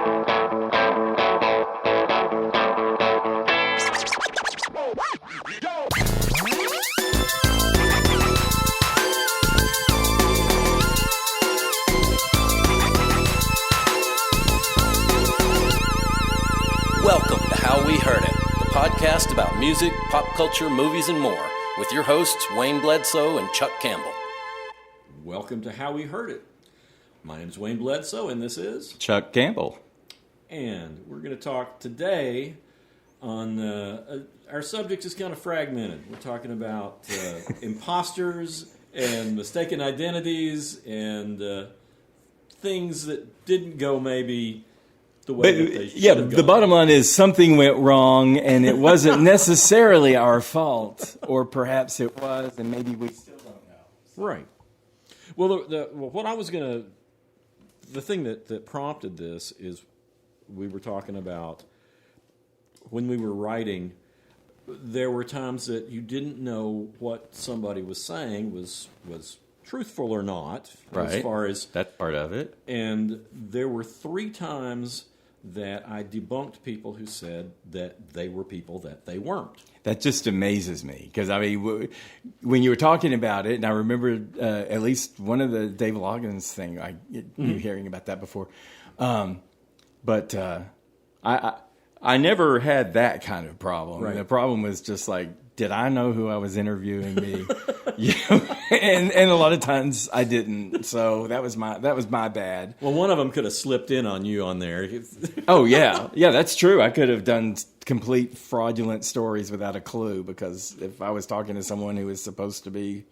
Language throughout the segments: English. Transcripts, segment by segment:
Welcome to How We Heard It, the podcast about music, pop culture, movies, and more, with your hosts Wayne Bledsoe and Chuck Campbell. Welcome to How We Heard It. My name is Wayne Bledsoe, and this is Chuck Campbell. And we're going to talk today on our subject is kind of fragmented. We're talking about imposters and mistaken identities and things that didn't go maybe the way that they should have gone. The bottom line is something went wrong, and it wasn't necessarily our fault, or perhaps it was, and maybe we still don't know. Right. Well, what I was going to, the thing that prompted this is we were talking about when we were writing, there were times that you didn't know what somebody was saying was truthful or not, right, as far as that part of it. And there were 3 times that I debunked people who said that they were people that they weren't. That just amazes me, because I mean, when you were talking about it, and I remember at least one of the Dave Loggins thing, you hearing about that before, but I never had that kind of problem. Right. The problem was just like, did I know who I was interviewing? Me, and a lot of times I didn't. So that was my bad. Well, one of them could have slipped in on you on there. Oh yeah, that's true. I could have done complete fraudulent stories without a clue, because if I was talking to someone who was supposed to be,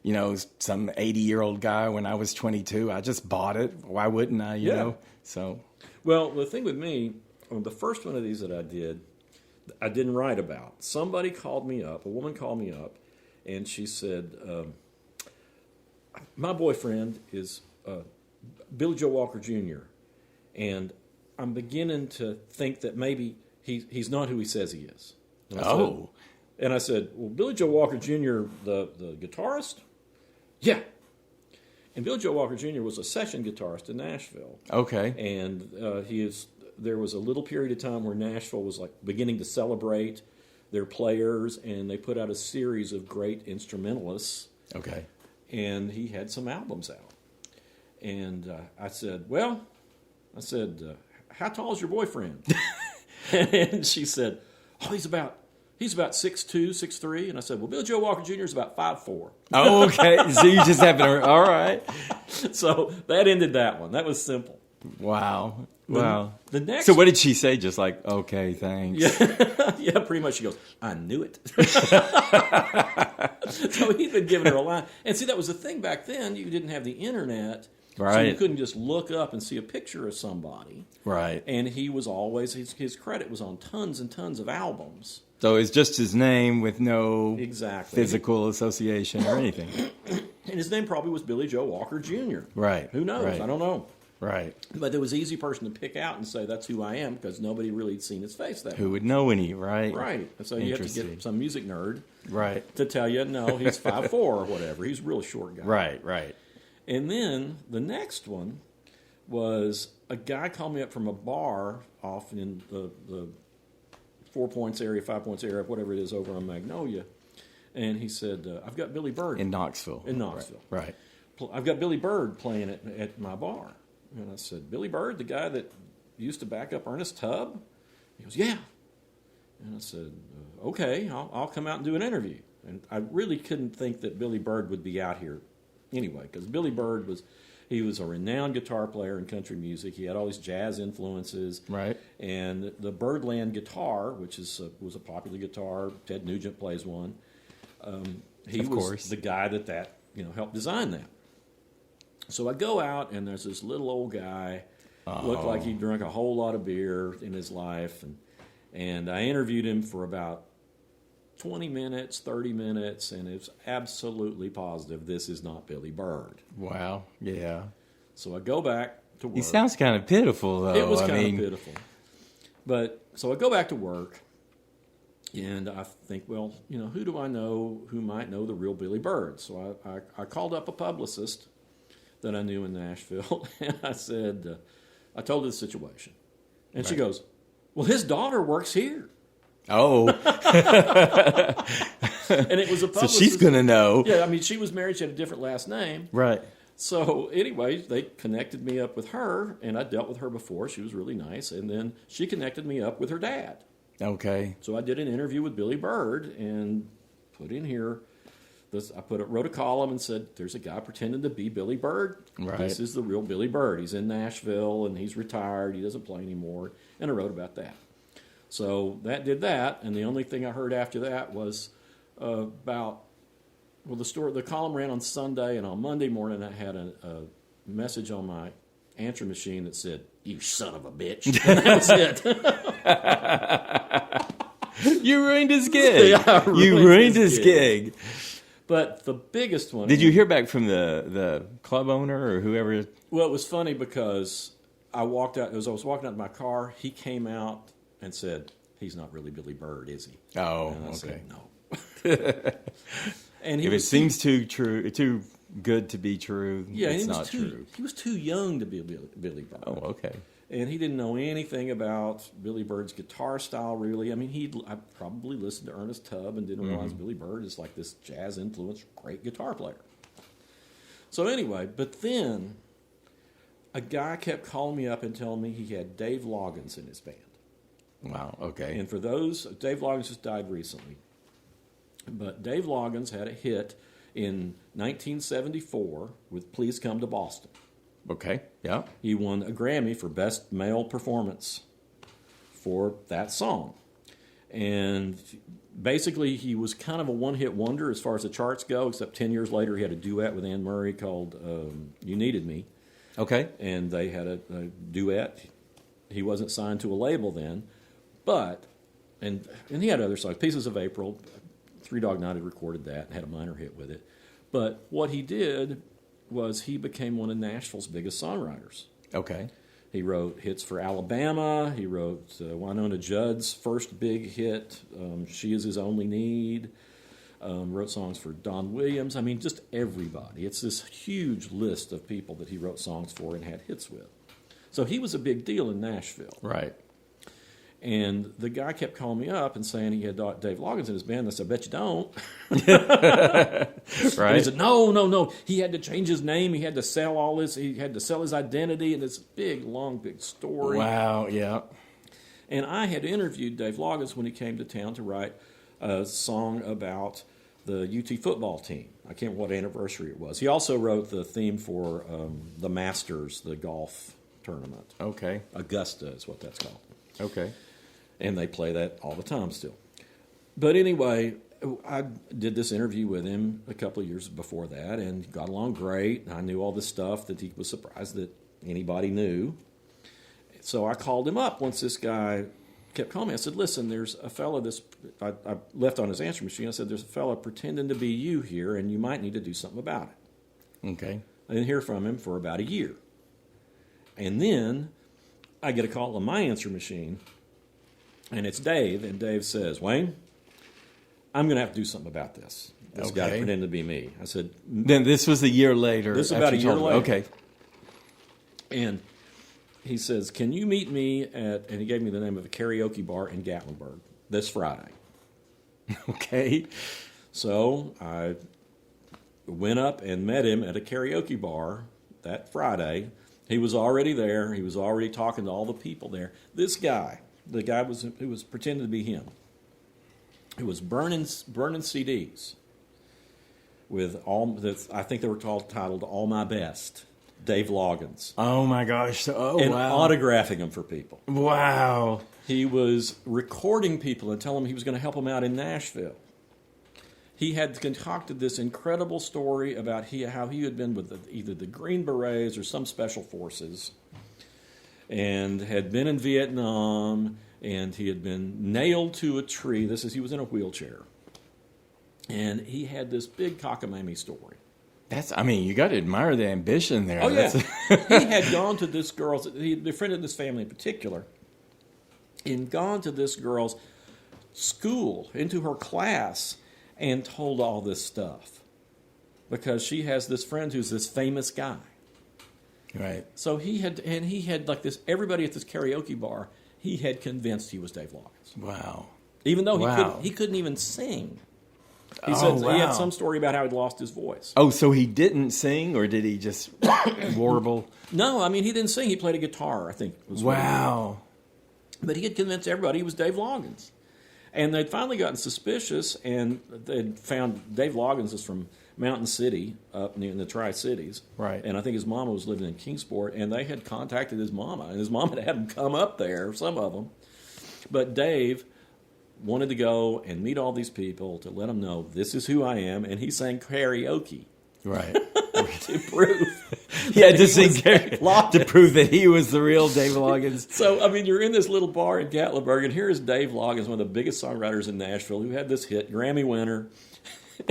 some 80-year-old guy when I was 22, I just bought it. Why wouldn't I? You know. So. Well, the thing with me, the first one of these that I didn't write about. Somebody called me up, a woman called me up, and she said, my boyfriend is Billy Joe Walker Jr., and I'm beginning to think that maybe he's not who he says he is. And I said, well, Billy Joe Walker Jr., the guitarist? Yeah. And Billy Joe Walker Jr. was a session guitarist in Nashville. Okay. And there was a little period of time where Nashville was like beginning to celebrate their players, and they put out a series of great instrumentalists. Okay. And he had some albums out. And I said, how tall is your boyfriend? And she said, he's about 6'2", 6'3". And I said, well, Billy Joe Walker Jr. is about 5'4". Oh, okay. So you just happened to, all right. So that ended that one. That was simple. Wow. The next. So what did she say? Just like, okay, thanks. Yeah, pretty much. She goes, I knew it. So he'd been giving her a line. And see, that was the thing back then. You didn't have the internet. Right. So you couldn't just look up and see a picture of somebody. Right. And he was always, his credit was on tons and tons of albums. So it's just his name with no physical association or anything. And his name probably was Billy Joe Walker Jr. Right. Who knows? Right. I don't know. Right. But there was an easy person to pick out and say, that's who I am, because nobody really had seen his face that Who would know any, right? Right. And so you have to get some music nerd to tell you, no, he's 5'4" or whatever. He's a really short guy. Right. And then the next one was a guy called me up from a bar off in the 4 Points area, 5 Points area, whatever it is, over on Magnolia. And he said, I've got Billy Bird. In Knoxville. Right. I've got Billy Bird playing at my bar. And I said, Billy Bird, the guy that used to back up Ernest Tubb? He goes, yeah. And I said, okay, I'll come out and do an interview. And I really couldn't think that Billy Bird would be out here anyway, because Billy Bird was a renowned guitar player in country music. He had all these jazz influences. Right. And the Birdland guitar, which was a popular guitar, Ted Nugent plays one. He was the guy that helped design that. So I go out, and there's this little old guy, looked like he drank a whole lot of beer in his life, and I interviewed him for about 20 minutes, 30 minutes, and it's absolutely positive this is not Billy Bird. Wow, yeah. So I go back to work. He sounds kind of pitiful, though. It was kind of pitiful. But so I go back to work, and I think, well, who do I know who might know the real Billy Bird? So I called up a publicist that I knew in Nashville, and I said, I told her the situation. And she goes, well, his daughter works here. Oh. And it was a publicist. So she's going to know. Yeah, I mean, she was married. She had a different last name. Right. So anyway, they connected me up with her, and I dealt with her before. She was really nice. And then she connected me up with her dad. Okay. So I did an interview with Billy Bird and put in here this. Wrote a column and said, "There's a guy pretending to be Billy Bird. Right. This is the real Billy Bird. He's in Nashville and he's retired. He doesn't play anymore." And I wrote about that. So that did that, and the only thing I heard after that was the column ran on Sunday, and on Monday morning I had a message on my answer machine that said, "You son of a bitch," and that was it. You ruined his gig. Yeah, you ruined his gig. But the biggest one... Did you hear back from the club owner or whoever? Well, it was funny because I walked out... As I was walking out to my car, he came out and said, "He's not really Billy Bird, is he?" Oh, and I said, okay. "No." And if it seems too good to be true, it's not true. He was too young to be Billy Bird. Oh, okay. And he didn't know anything about Billy Bird's guitar style, really. I mean, I probably listened to Ernest Tubb and didn't realize Billy Bird is like this jazz-influenced great guitar player. So anyway, but then a guy kept calling me up and telling me he had Dave Loggins in his band. Wow, okay. And for those, Dave Loggins just died recently. But Dave Loggins had a hit in 1974 with "Please Come to Boston." Okay, yeah. He won a Grammy for Best Male Performance for that song. And basically, he was kind of a one-hit wonder as far as the charts go, except 10 years later he had a duet with Anne Murray called "You Needed Me." Okay. And they had a duet. He wasn't signed to a label then, but, and he had other songs. "Pieces of April," Three Dog Night had recorded that and had a minor hit with it. But what he did was he became one of Nashville's biggest songwriters. Okay. He wrote hits for Alabama. He wrote Wynonna Judd's first big hit, "She Is His Only Need." Wrote songs for Don Williams. I mean, just everybody. It's this huge list of people that he wrote songs for and had hits with. So he was a big deal in Nashville. Right. And the guy kept calling me up and saying he had Dave Loggins in his band. I said, "I bet you don't." Right. And he said, no. He had to change his name. He had to sell all this. He had to sell his identity. And this big story. Wow, yeah. And I had interviewed Dave Loggins when he came to town to write a song about the UT football team. I can't remember what anniversary it was. He also wrote the theme for the Masters, the golf tournament. Okay. Augusta is what that's called. Okay. And they play that all the time still. But anyway, I did this interview with him a couple of years before that and got along great. I knew all this stuff that he was surprised that anybody knew. So I called him up once this guy kept calling me. I said, "Listen, there's a fella I left on his answer machine. I said, there's a fella pretending to be you here, and you might need to do something about it." Okay. I didn't hear from him for about a year. And then I get a call on my answer machine, and it's Dave, and Dave says, "Wayne, I'm going to have to do something about this. This guy pretending to be me." I said... Then this was a year later. This is about a year later. Okay. And he says, "Can you meet me at..." And he gave me the name of a karaoke bar in Gatlinburg this Friday. Okay. So I went up and met him at a karaoke bar that Friday. He was already there. He was already talking to all the people there. This guy, the guy who was pretending to be him, who was burning CDs with I think they were titled "All My Best," Dave Loggins. Oh my gosh! And autographing them for people. Wow. He was recording people and telling them he was going to help them out in Nashville. He had concocted this incredible story about how he had been with either the Green Berets or some special forces and had been in Vietnam, and he had been nailed to a tree. He was in a wheelchair. And he had this big cockamamie story. You got to admire the ambition there. Oh, yeah. He had gone to this girl's, he had befriended this family in particular, and gone to this girl's school, into her class, and told all this stuff because she has this friend who's this famous guy. Right. So he had like this, everybody at this karaoke bar, he had convinced he was Dave Loggins. Wow. Even though he couldn't even sing. He said he had some story about how he'd lost his voice. Oh, so he didn't sing, or did he just warble? No, I mean, he didn't sing. He played a guitar, I think. Wow. But he had convinced everybody he was Dave Loggins. And they'd finally gotten suspicious, and they'd found Dave Loggins is from Mountain City, up near in the Tri-Cities. Right. And I think his mama was living in Kingsport, and they had contacted his mama, and his mama had him come up there, some of them. But Dave wanted to go and meet all these people to let them know, this is who I am, and he sang karaoke. Right. To prove he had to sing to prove that he was the real Dave Loggins. So, I mean, you're in this little bar in Gatlinburg, and here is Dave Loggins, one of the biggest songwriters in Nashville, who had this hit, Grammy winner,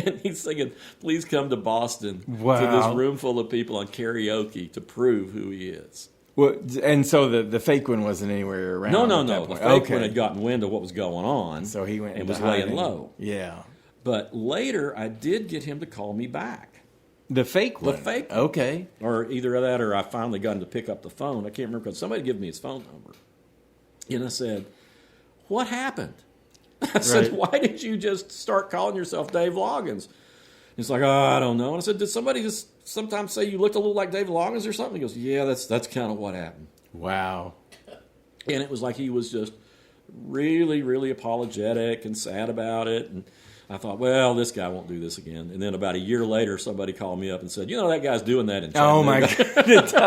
and he's singing, please come to Boston to this room full of people on karaoke to prove who he is. Well, and so the fake one wasn't anywhere around. No. The fake one had gotten wind of what was going on. So he went and was laying low. Yeah. But later, I did get him to call me back. The fake one? The fake one. Okay. Or either that, or I finally got him to pick up the phone. I can't remember, because somebody gave me his phone number. And I said, what happened? I said, why did you just start calling yourself Dave Loggins? He's like, I don't know. And I said, did somebody just sometimes say you looked a little like Dave Loggins or something? He goes, yeah, that's kind of what happened. Wow. And it was like he was just really, really apologetic and sad about it. And I thought, well, this guy won't do this again. And then about a year later, somebody called me up and said, that guy's doing that in Chattanooga.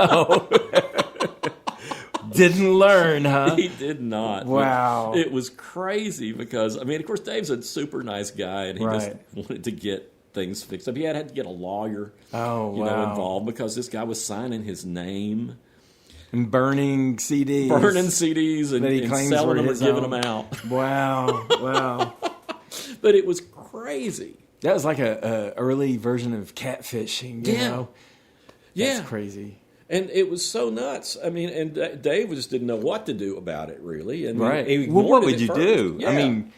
Oh, my God. Didn't learn, huh? He did not. Wow. It was crazy because, I mean, of course, Dave's a super nice guy, and he just wanted to get things fixed up. He had to get a lawyer involved, because this guy was signing his name. And burning CDs. And selling them or giving them out. Wow. But it was crazy. That was like a early version of catfishing, you know? Yeah. That's crazy. And it was so nuts. I mean, and Dave just didn't know what to do about it, really. And right. He well, what would you first. do? Yeah. I mean,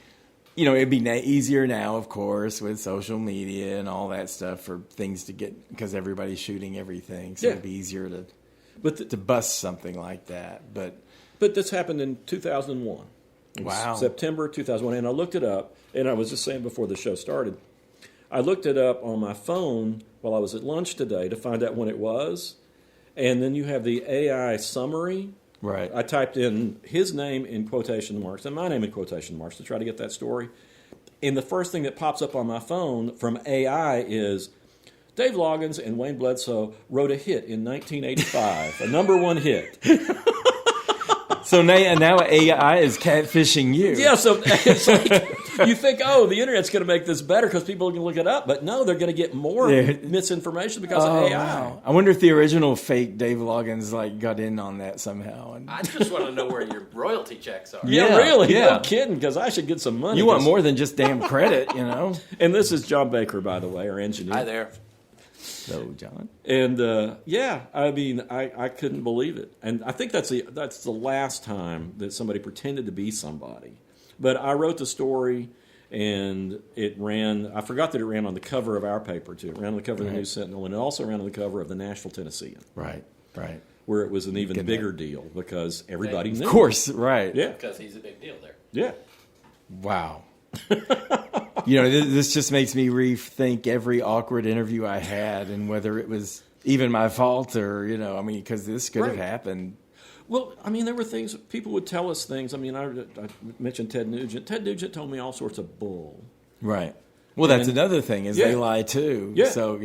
it'd be easier now, of course, with social media and all that stuff for things to get, because everybody's shooting everything. So it'd be easier to bust something like that. But this happened in 2001. Wow. September 2001. And I looked it up, and I was just saying before the show started, I looked it up on my phone while I was at lunch today to find out when it was. And then you have the AI summary. Right. I typed in his name in quotation marks and my name in quotation marks to try to get that story. And the first thing that pops up on my phone from AI is Dave Loggins and Wayne Bledsoe wrote a hit in 1985, a number one hit. So now AI is catfishing you. Yeah, so it's like, you think, the internet's going to make this better because people can look it up. But no, they're going to get more misinformation because of AI. Wow. I wonder if the original fake Dave Loggins got in on that somehow. I just want to know where your royalty checks are. Yeah, really. Yeah. No kidding, because I should get some money. You want more than just damn credit, And this is John Baker, by the way, our engineer. Hi there. Hello, John. And I mean, I couldn't believe it. And I think that's the last time that somebody pretended to be somebody. But I wrote the story, and it ran. I forgot that it ran on the cover of our paper too. It ran on the cover of the News Sentinel, and it also ran on the cover of the Nashville Tennessean. Right. Where it was an even bigger deal because everybody knew. Of course, right. Yeah. Because he's a big deal there. Yeah. Wow. This just makes me rethink every awkward interview I had and whether it was even my fault or, because this could have happened. Well, I mean, there were things, people would tell us things. I mean, I mentioned Ted Nugent. Ted Nugent told me all sorts of bull. Right. Well, that's another thing is they lie too. Yeah. So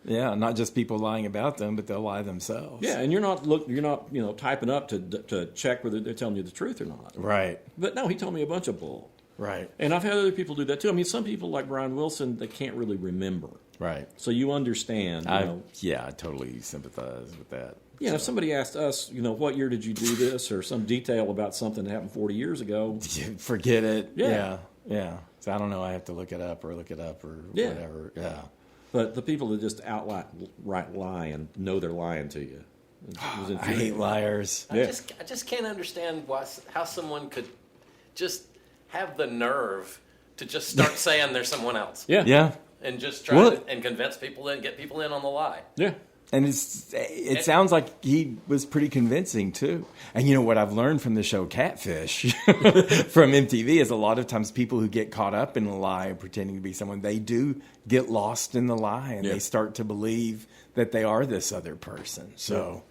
not just people lying about them, but they'll lie themselves. Yeah, and you're not typing up to check whether they're telling you the truth or not. Right. But no, he told me a bunch of bull. Right. And I've had other people do that too. I mean, some people like Brian Wilson, they can't really remember. Right. So you understand. I totally sympathize with that. Yeah, if somebody asked us, what year did you do this, or some detail about something that happened 40 years ago, forget it. Yeah. So I don't know. I have to look it up or whatever. Yeah. But the people that just outright lie and know they're lying to you. I hate liars. I just can't understand how someone could just have the nerve to just start saying they're someone else. Yeah. And just try and convince people and get people in on the lie. Yeah. And it sounds like he was pretty convincing, too. And you know what I've learned from the show Catfish from MTV is a lot of times people who get caught up in a lie pretending to be someone, they do get lost in the lie and they start to believe that they are this other person. So,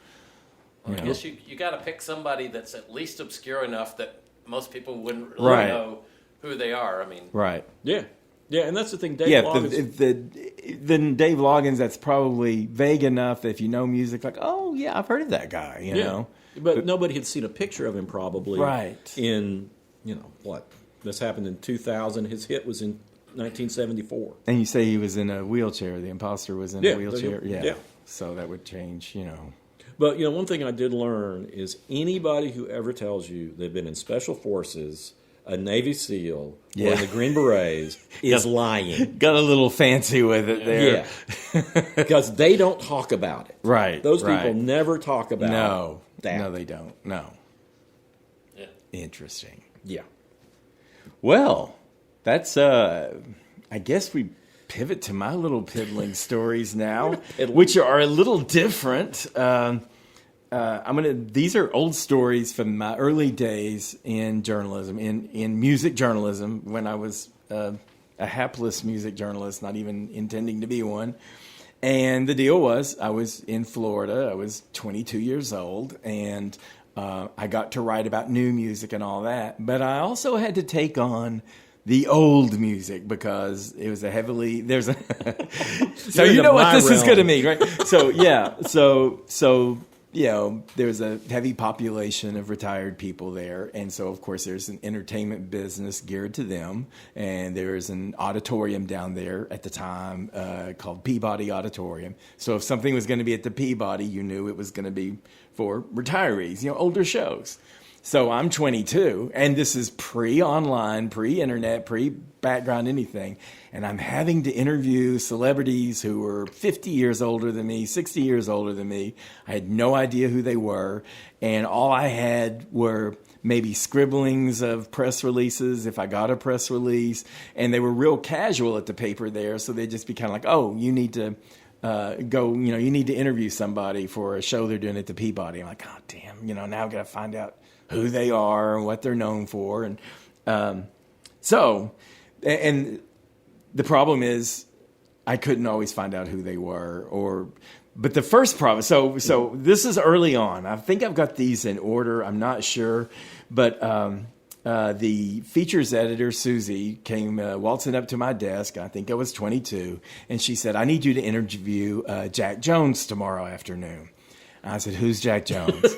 I guess you got to pick somebody that's at least obscure enough that most people wouldn't really know who they are. I mean, Yeah. Yeah, and that's the thing. Dave Loggins. Then Dave Loggins, that's probably vague enough that if you know music, like, oh, yeah, I've heard of that guy, you know. But nobody had seen a picture of him probably. Right. In, what? This happened in 2000. His hit was in 1974. And you say he was in a wheelchair. The imposter was in a wheelchair. Yeah. So that would change, But, one thing I did learn is anybody who ever tells you they've been in Special Forces, a Navy SEAL, or in the Green Berets is lying. Got a little fancy with it there. Yeah. Because they don't talk about it. Right. Those people never talk about that. No, they don't. No. Yeah. Interesting. Yeah. Well, that's, I guess we pivot to my little piddling stories now, which are a little different. These are old stories from my early days in journalism, in music journalism, when I was a hapless music journalist, not even intending to be one. And the deal was, I was in Florida. I was 22 years old, and I got to write about new music and all that. But I also had to take on the old music because it was so you know what this is going to mean, right? So there's a heavy population of retired people there. And so, of course, there's an entertainment business geared to them. And there's an auditorium down there at the time called Peabody Auditorium. So if something was going to be at the Peabody, you knew it was going to be for retirees, older shows. So I'm 22, and this is pre-online, pre-internet, pre-background anything, and I'm having to interview celebrities who were 50 years older than me, 60 years older than me. I had no idea who they were, and all I had were maybe scribblings of press releases, if I got a press release, and they were real casual at the paper there, so they'd just be kind of like, oh, you need to you need to interview somebody for a show they're doing at the Peabody. I'm like, oh, damn, now I've got to find out who they are and what they're known for. And and the problem is I couldn't always find out who they were. But the first problem, so this is early on. I think I've got these in order. I'm not sure. But the features editor, Susie, came waltzing up to my desk. I think I was 22. And she said, I need you to interview Jack Jones tomorrow afternoon. I said, who's Jack Jones?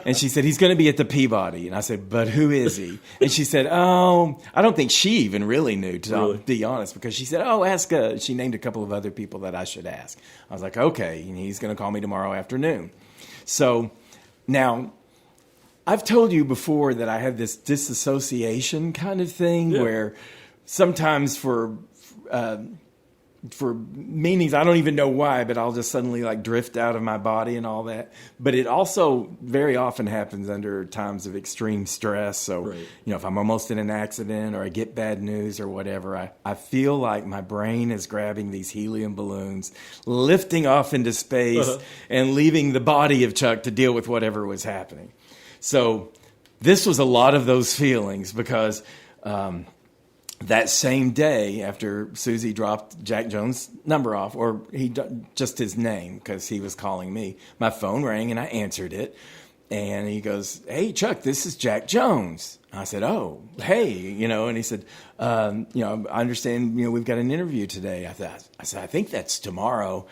And she said, he's going to be at the Peabody. And I said, but who is he? And she said, oh, I don't think she even really knew, to be honest, because she said, oh, ask, she named a couple of other people that I should ask. I was like, okay, and he's going to call me tomorrow afternoon. So now, I've told you before that I have this disassociation kind of thing where sometimes for meanings I don't even know why, but I'll just suddenly drift out of my body and all that. But it also very often happens under times of extreme stress. So, if I'm almost in an accident or I get bad news or whatever, I feel like my brain is grabbing these helium balloons, lifting off into space and leaving the body of Chuck to deal with whatever was happening. So this was a lot of those feelings because that same day after Susie dropped Jack Jones' number off, or just his name because he was calling me, my phone rang and I answered it. And he goes, hey, Chuck, this is Jack Jones. I said, oh, hey, and he said, I understand, we've got an interview today. I said, I think that's tomorrow.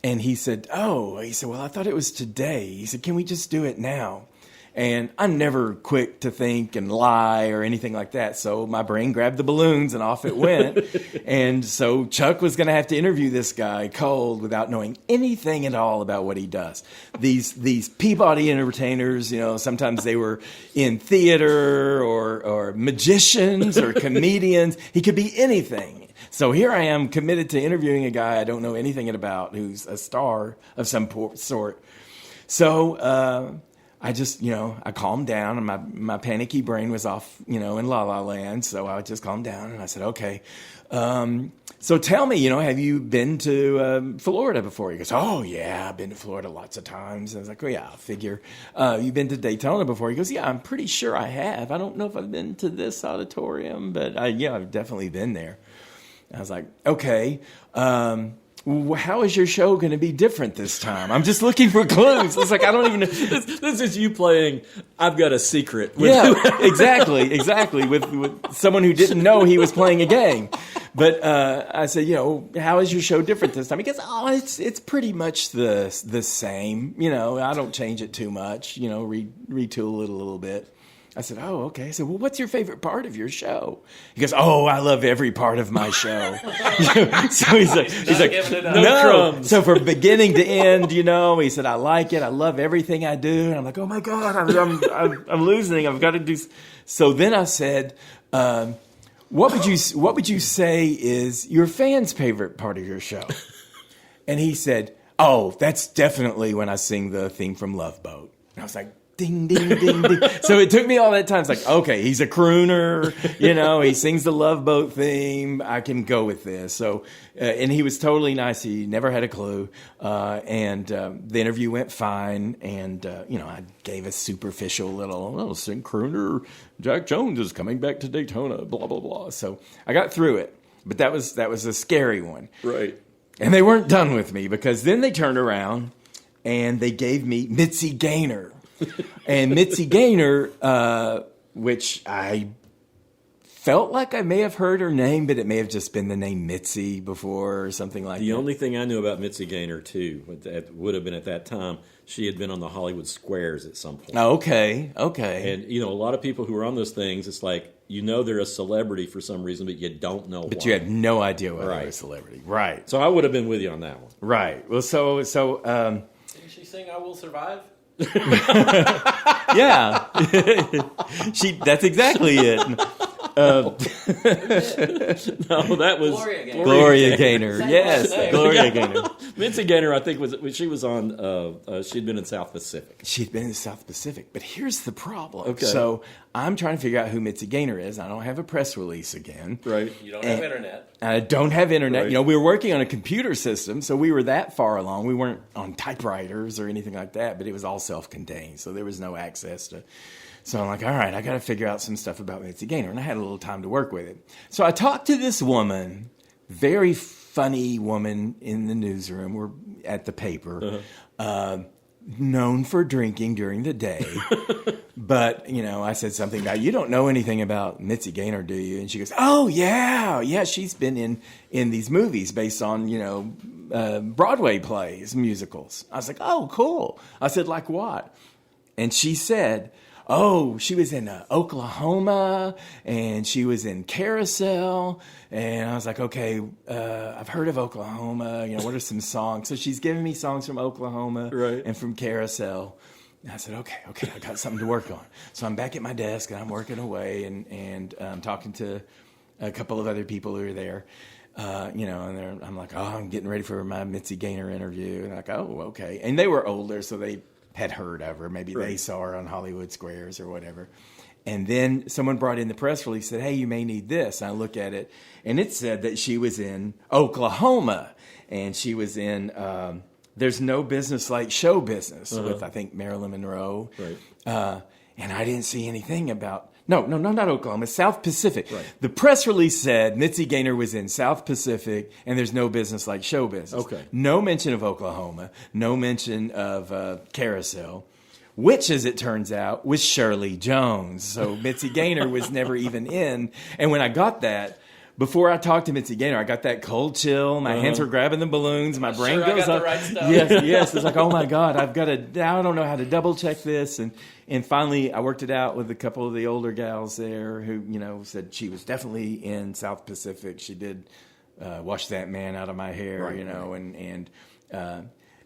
And he said, well, I thought it was today. He said, can we just do it now? And I'm never quick to think and lie or anything like that. So my brain grabbed the balloons and off it went. And so Chuck was going to have to interview this guy cold without knowing anything at all about what he does. These Peabody entertainers, sometimes they were in theater or magicians or comedians. He could be anything. So here I am committed to interviewing a guy I don't know anything about who's a star of some sort. So, I just, I calmed down, and my panicky brain was off, in La La Land. So I just calmed down, and I said, okay. So tell me, have you been to Florida before? He goes, oh, yeah, I've been to Florida lots of times. I was like, oh, yeah, I'll figure. You've been to Daytona before? He goes, yeah, I'm pretty sure I have. I don't know if I've been to this auditorium, but I've definitely been there. I was like, okay. How is your show going to be different this time? I'm just looking for clues. It's like, I don't even know. This is you playing I've Got a Secret. Yeah, exactly. With someone who didn't know he was playing a game. But I said, how is your show different this time? He goes, oh, it's pretty much the same. I don't change it too much, retool it a little bit. I said, oh, okay. I said, well, what's your favorite part of your show? He goes, oh, I love every part of my show. So he's like, no crumbs. So from beginning to end, he said, I like it. I love everything I do. And I'm like, oh my God, I'm losing. I've got to do. So then I said, what would you say is your fans' favorite part of your show? And he said, oh, that's definitely when I sing the theme from Love Boat. And I was like, ding, ding, ding, ding. So it took me all that time. It's like, okay, he's a crooner, he sings the Love Boat theme. I can go with this. So, and he was totally nice. He never had a clue. And the interview went fine. And, I gave a superficial little sing crooner. Jack Jones is coming back to Daytona, blah, blah, blah. So I got through it. But that was a scary one. Right. And they weren't done with me, because then they turned around and they gave me Mitzi Gaynor. And Mitzi Gaynor, which I felt like I may have heard her name, but it may have just been the name Mitzi before or something like that. The only thing I knew about Mitzi Gaynor, too, would have been at that time, she had been on the Hollywood Squares at some point. Oh, okay. And, a lot of people who are on those things, it's like, they're a celebrity for some reason, but you don't know why. But you had no idea why they're a celebrity. Right. So I would have been with you on that one. Right. Well, Didn't she sing I Will Survive? Yeah. That's exactly it. No, that was Gloria Gaynor. Yes, Gloria Gaynor. Mitzi Gaynor, I think, she was on. She'd been in South Pacific. She'd been in South Pacific, but here's the problem. Okay. So I'm trying to figure out who Mitzi Gaynor is. I don't have a press release again. Right. You don't have internet. I don't have internet. Right. We were working on a computer system, so we were that far along. We weren't on typewriters or anything like that, but it was all self-contained, so there was no access to. So I'm like, all right, I got to figure out some stuff about Mitzi Gaynor, and I had a little time to work with it. So I talked to this woman, very funny woman in the newsroom or at the paper, known for drinking during the day. But, I said something about, you don't know anything about Mitzi Gaynor, do you? And she goes, oh, yeah, she's been in these movies based on, Broadway plays, musicals. I was like, oh, cool. I said, like what? And she said, oh, she was in Oklahoma, and she was in Carousel. And I was like, okay, I've heard of Oklahoma. What are some songs? So she's giving me songs from Oklahoma and from Carousel. And I said, okay, I got something to work on. So I'm back at my desk, and I'm working away, and I'm talking to a couple of other people who are there. And I'm like, oh, I'm getting ready for my Mitzi Gaynor interview. And I'm like, oh, okay. And they were older, so they had heard of her. Maybe they saw her on Hollywood Squares or whatever. And then someone brought in the press release, said, hey, you may need this. And I look at it, and it said that she was in Oklahoma, and she was in There's No Business Like Show Business with, I think, Marilyn Monroe. Right. And I didn't see anything about... No, not Oklahoma, South Pacific. Right. The press release said Mitzi Gaynor was in South Pacific, and There's No Business Like Show Business. Okay. No mention of Oklahoma, no mention of Carousel, which, as it turns out, was Shirley Jones. So Mitzi Gaynor was never even in. And when I got that, before I talked to Mitzi Gaynor, I got that cold chill. My hands were grabbing the balloons. My brain goes I got up. the right stuff. Yes. It's like, oh my God, I don't know how to double check this. And finally, I worked it out with a couple of the older gals there who, said she was definitely in South Pacific. She did wash that man out of my hair,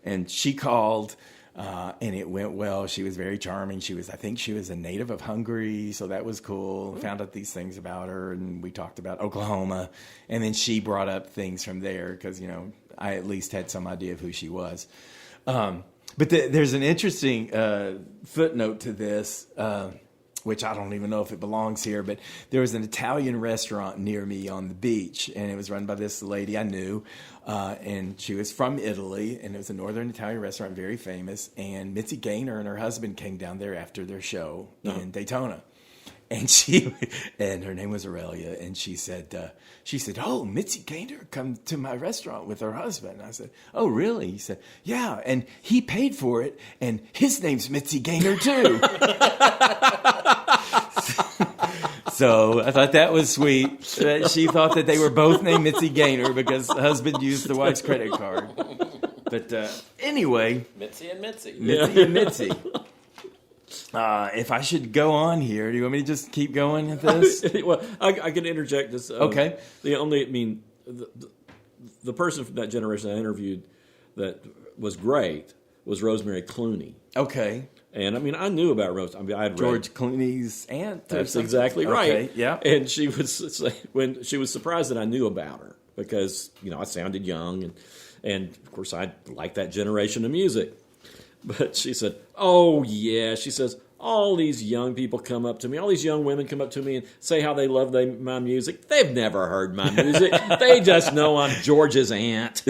and she called. And it went well. She was very charming. I think she was a native of Hungary, so that was cool. Found out these things about her, and we talked about Oklahoma. And then she brought up things from there because, I at least had some idea of who she was. But there's an interesting footnote to this, which I don't even know if it belongs here, but there was an Italian restaurant near me on the beach, and it was run by this lady I knew, and she was from Italy, and it was a northern Italian restaurant, very famous, and Mitzi Gaynor and her husband came down there after their show in Daytona. And and her name was Aurelia, and she said, "Oh, Mitzi Gaynor come to my restaurant with her husband." And I said, "Oh, really?" He said, "Yeah, and he paid for it, and his name's Mitzi Gaynor too." So I thought that was sweet. She thought that they were both named Mitzi Gaynor because the husband used the wife's credit card. But anyway, Mitzi and Mitzi. Mitzi and Mitzi. If I should go on here, do you want me to just keep going with this? Well, I can interject this. Okay. The person from that generation I interviewed that was great was Rosemary Clooney. Okay. And I knew about Rose. I had George Clooney's aunt. That's exactly right. Okay, yeah. And she was surprised that I knew about her because I sounded young and of course I liked that generation of music. But she said, "Oh yeah," she says, "all these young people come up to me, all these young women come up to me and say how they love my music. They've never heard my music. They just know I'm George's aunt."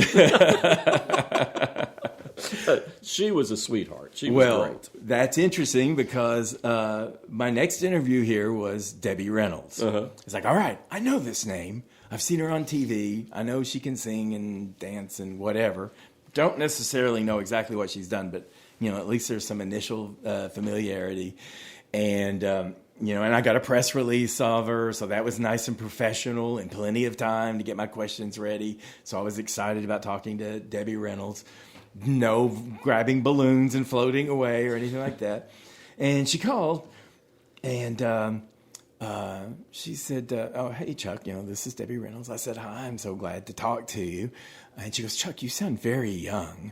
She was a sweetheart. She was great. That's interesting because my next interview here was Debbie Reynolds. It's like, all right, I know this name. I've seen her on TV. I know she can sing and dance and whatever. Don't necessarily know exactly what she's done, but at least there's some initial familiarity. And and I got a press release of her, so that was nice and professional and plenty of time to get my questions ready. So I was excited about talking to Debbie Reynolds. No grabbing balloons and floating away or anything like that. And she called, and she said, "Oh, hey, Chuck, this is Debbie Reynolds." I said, "Hi, I'm so glad to talk to you." And she goes, "Chuck, you sound very young."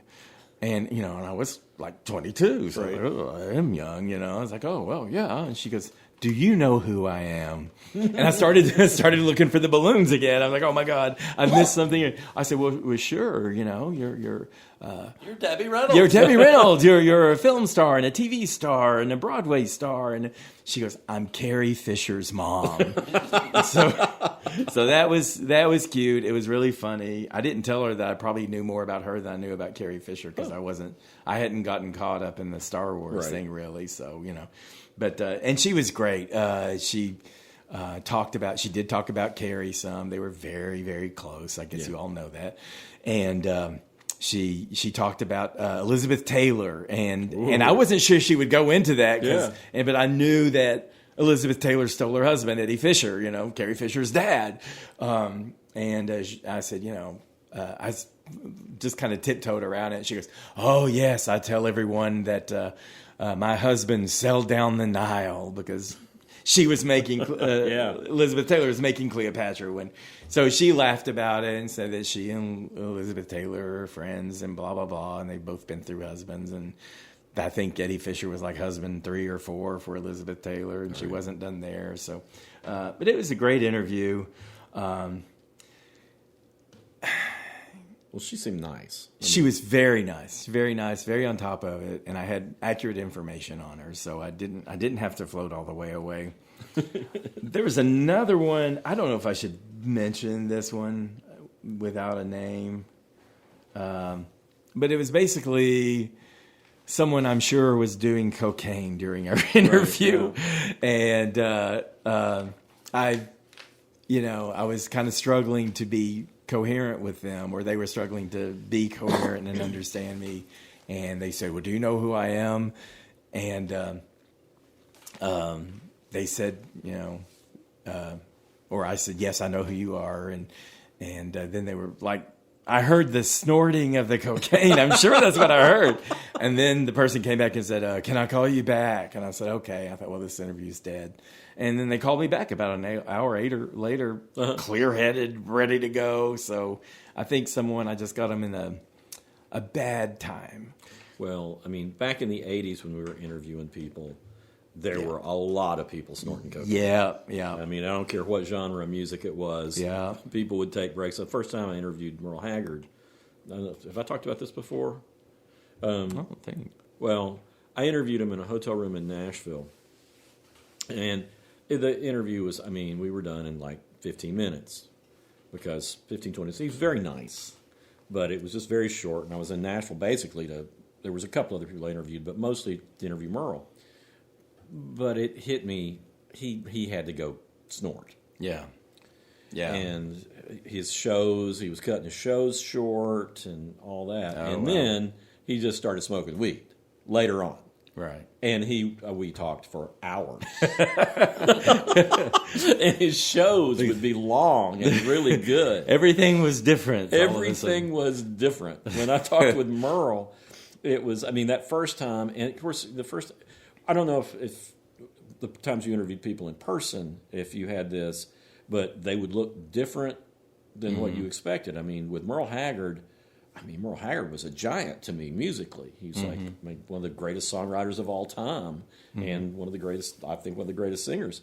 And, and I was like 22, so I am young, I was like, "Oh, well, yeah." And she goes, "Do you know who I am?" And I started looking for the balloons again. I'm like, "Oh my God, I missed something." I said, "Well, sure, you're Debbie Reynolds. You're Debbie Reynolds. You're a film star and a TV star and a Broadway star." And she goes, "I'm Carrie Fisher's mom." So that was cute. It was really funny. I didn't tell her that I probably knew more about her than I knew about Carrie Fisher because I hadn't gotten caught up in the Star Wars thing really. So but and she was great. She did talk about Carrie some. They were very, very close. I guess you all know that. And she talked about Elizabeth Taylor, and I wasn't sure she would go into that, but I knew that Elizabeth Taylor stole her husband, Eddie Fisher, Carrie Fisher's dad. I said, I just kind of tiptoed around it. She goes, "Oh, yes, I tell everyone that my husband sailed down the Nile," because she was making, Elizabeth Taylor was making Cleopatra so she laughed about it and said that she and Elizabeth Taylor are friends and blah, blah, blah, and they've both been through husbands. And I think Eddie Fisher was like husband 3 or 4 for Elizabeth Taylor, and she wasn't done there. So, but it was a great interview. Well, she seemed nice. She was very nice, very on top of it, and I had accurate information on her, so I didn't have to float all the way away. There was another one. I don't know if I should mention this one without a name, but it was basically someone I'm sure was doing cocaine during our interview, and I was kind of struggling to be coherent with them, or they were struggling to be coherent and understand me. And they said, "Well, do you know who I am?" And they said, or I said, "Yes, I know who you are." And then they were like, "I heard the snorting of the cocaine. I'm sure that's what I heard." And then the person came back and said, "Can I call you back?" And I said, "Okay." I thought, well, this interview's dead. And then they called me back about an hour later, clear-headed, ready to go. So I think I just got them in a bad time. Well, back in the 80s when we were interviewing people, there were a lot of people snorting cocaine. Yeah. I don't care what genre of music it was. Yeah. People would take breaks. The first time I interviewed Merle Haggard, have I talked about this before? I don't think. Well, I interviewed him in a hotel room in Nashville. And the interview was, we were done in like 15 minutes. Because 15, 20 minutes, he was very nice. But it was just very short. And I was in Nashville basically there was a couple other people I interviewed, but mostly to interview Merle. But it hit me, he had to go snort. Yeah. And his shows, he was cutting his shows short and all that. Then he just started smoking weed later on. Right. And we talked for hours. And his shows would be long and really good. Everything was different. Everything was different. When I talked with Merle, it was, that first time, and of course, I don't know if the times you interviewed people in person, if you had this, but they would look different than what you expected. With Merle Haggard, Merle Haggard was a giant to me musically. He's like one of the greatest songwriters of all time, and one of the greatest singers.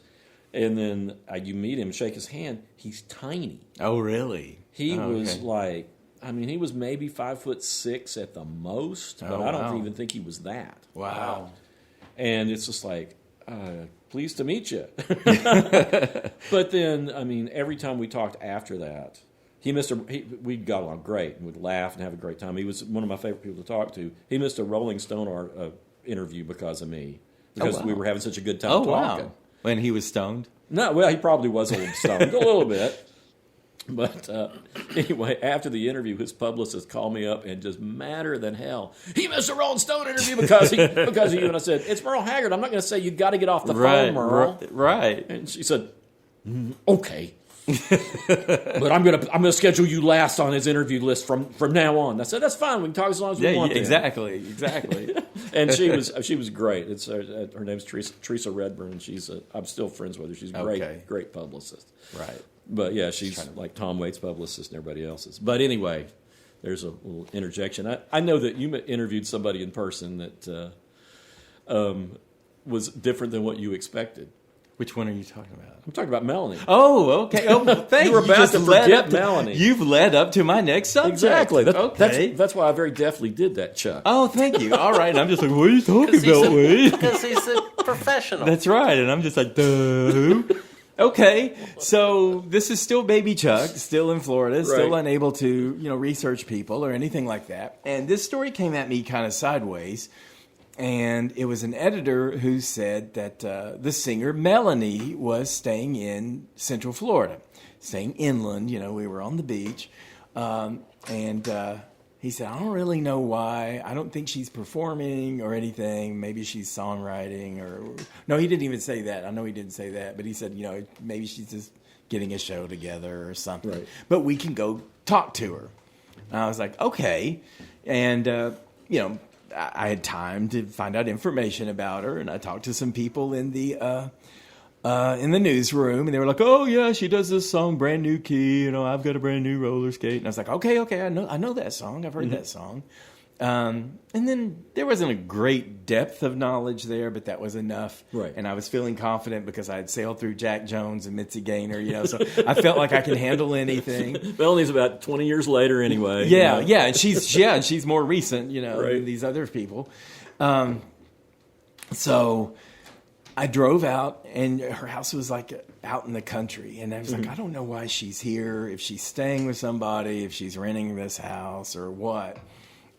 And then you meet him, shake his hand. He's tiny. Oh, really? He was like, he was maybe 5'6" at the most, but I don't even think he was that. Wow. And it's just like, pleased to meet you. But then, every time we talked after that, we got along great and would laugh and have a great time. He was one of my favorite people to talk to. He missed a Rolling Stone interview because of me, because we were having such a good time talking. Wow. When he was stoned? No, well, he probably was a little stoned, a little bit. But anyway, after the interview, his publicist called me up and just madder than hell. He missed a Rolling Stone interview because of you. And I said, it's Merle Haggard. I'm not going to say you got to get off the phone, Merle. Right. And she said, okay. But I'm gonna schedule you last on his interview list from now on. I said, that's fine. We can talk as long as we want. Exactly. And she was great. It's her name's Teresa Redburn. I'm still friends with her. She's a great publicist. Right. But yeah, she's like Tom Waits' publicist and everybody else's. But anyway, there's a little interjection. I know that you interviewed somebody in person that was different than what you expected. Which one are you talking about? I'm talking about Melanie. Oh, okay. Oh, thank you. You were about to forget Melanie. You've led up to my next subject. Exactly. Okay. That's why I very deftly did that, Chuck. Oh, thank you. All right. And I'm just like, what are you talking about, Wade? Because he's a professional. That's right. And I'm just like, duh. Okay. So this is still baby Chuck, still in Florida, still unable to, research people or anything like that. And this story came at me kind of sideways. And it was an editor who said that the singer Melanie was staying in Central Florida, staying inland. We were on the beach. And he said, I don't really know why. I don't think she's performing or anything. Maybe she's songwriting No, he didn't even say that. I know he didn't say that. But he said, maybe she's just getting a show together or something. Right. But we can go talk to her. And I was like, okay. And, I had time to find out information about her, and I talked to some people in the newsroom, and they were like, "Oh yeah, she does this song, Brand New Key. I've got a brand new roller skate." And I was like, "Okay, I know that song. I've heard that song." And then there wasn't a great depth of knowledge there, but that was enough. Right. And I was feeling confident because I had sailed through Jack Jones and Mitzi Gaynor, so I felt like I could handle anything. Melanie's about 20 years later anyway. Yeah, and she's more recent, than these other people. So I drove out, and her house was like out in the country, and I was like, I don't know why she's here, if she's staying with somebody, if she's renting this house or what.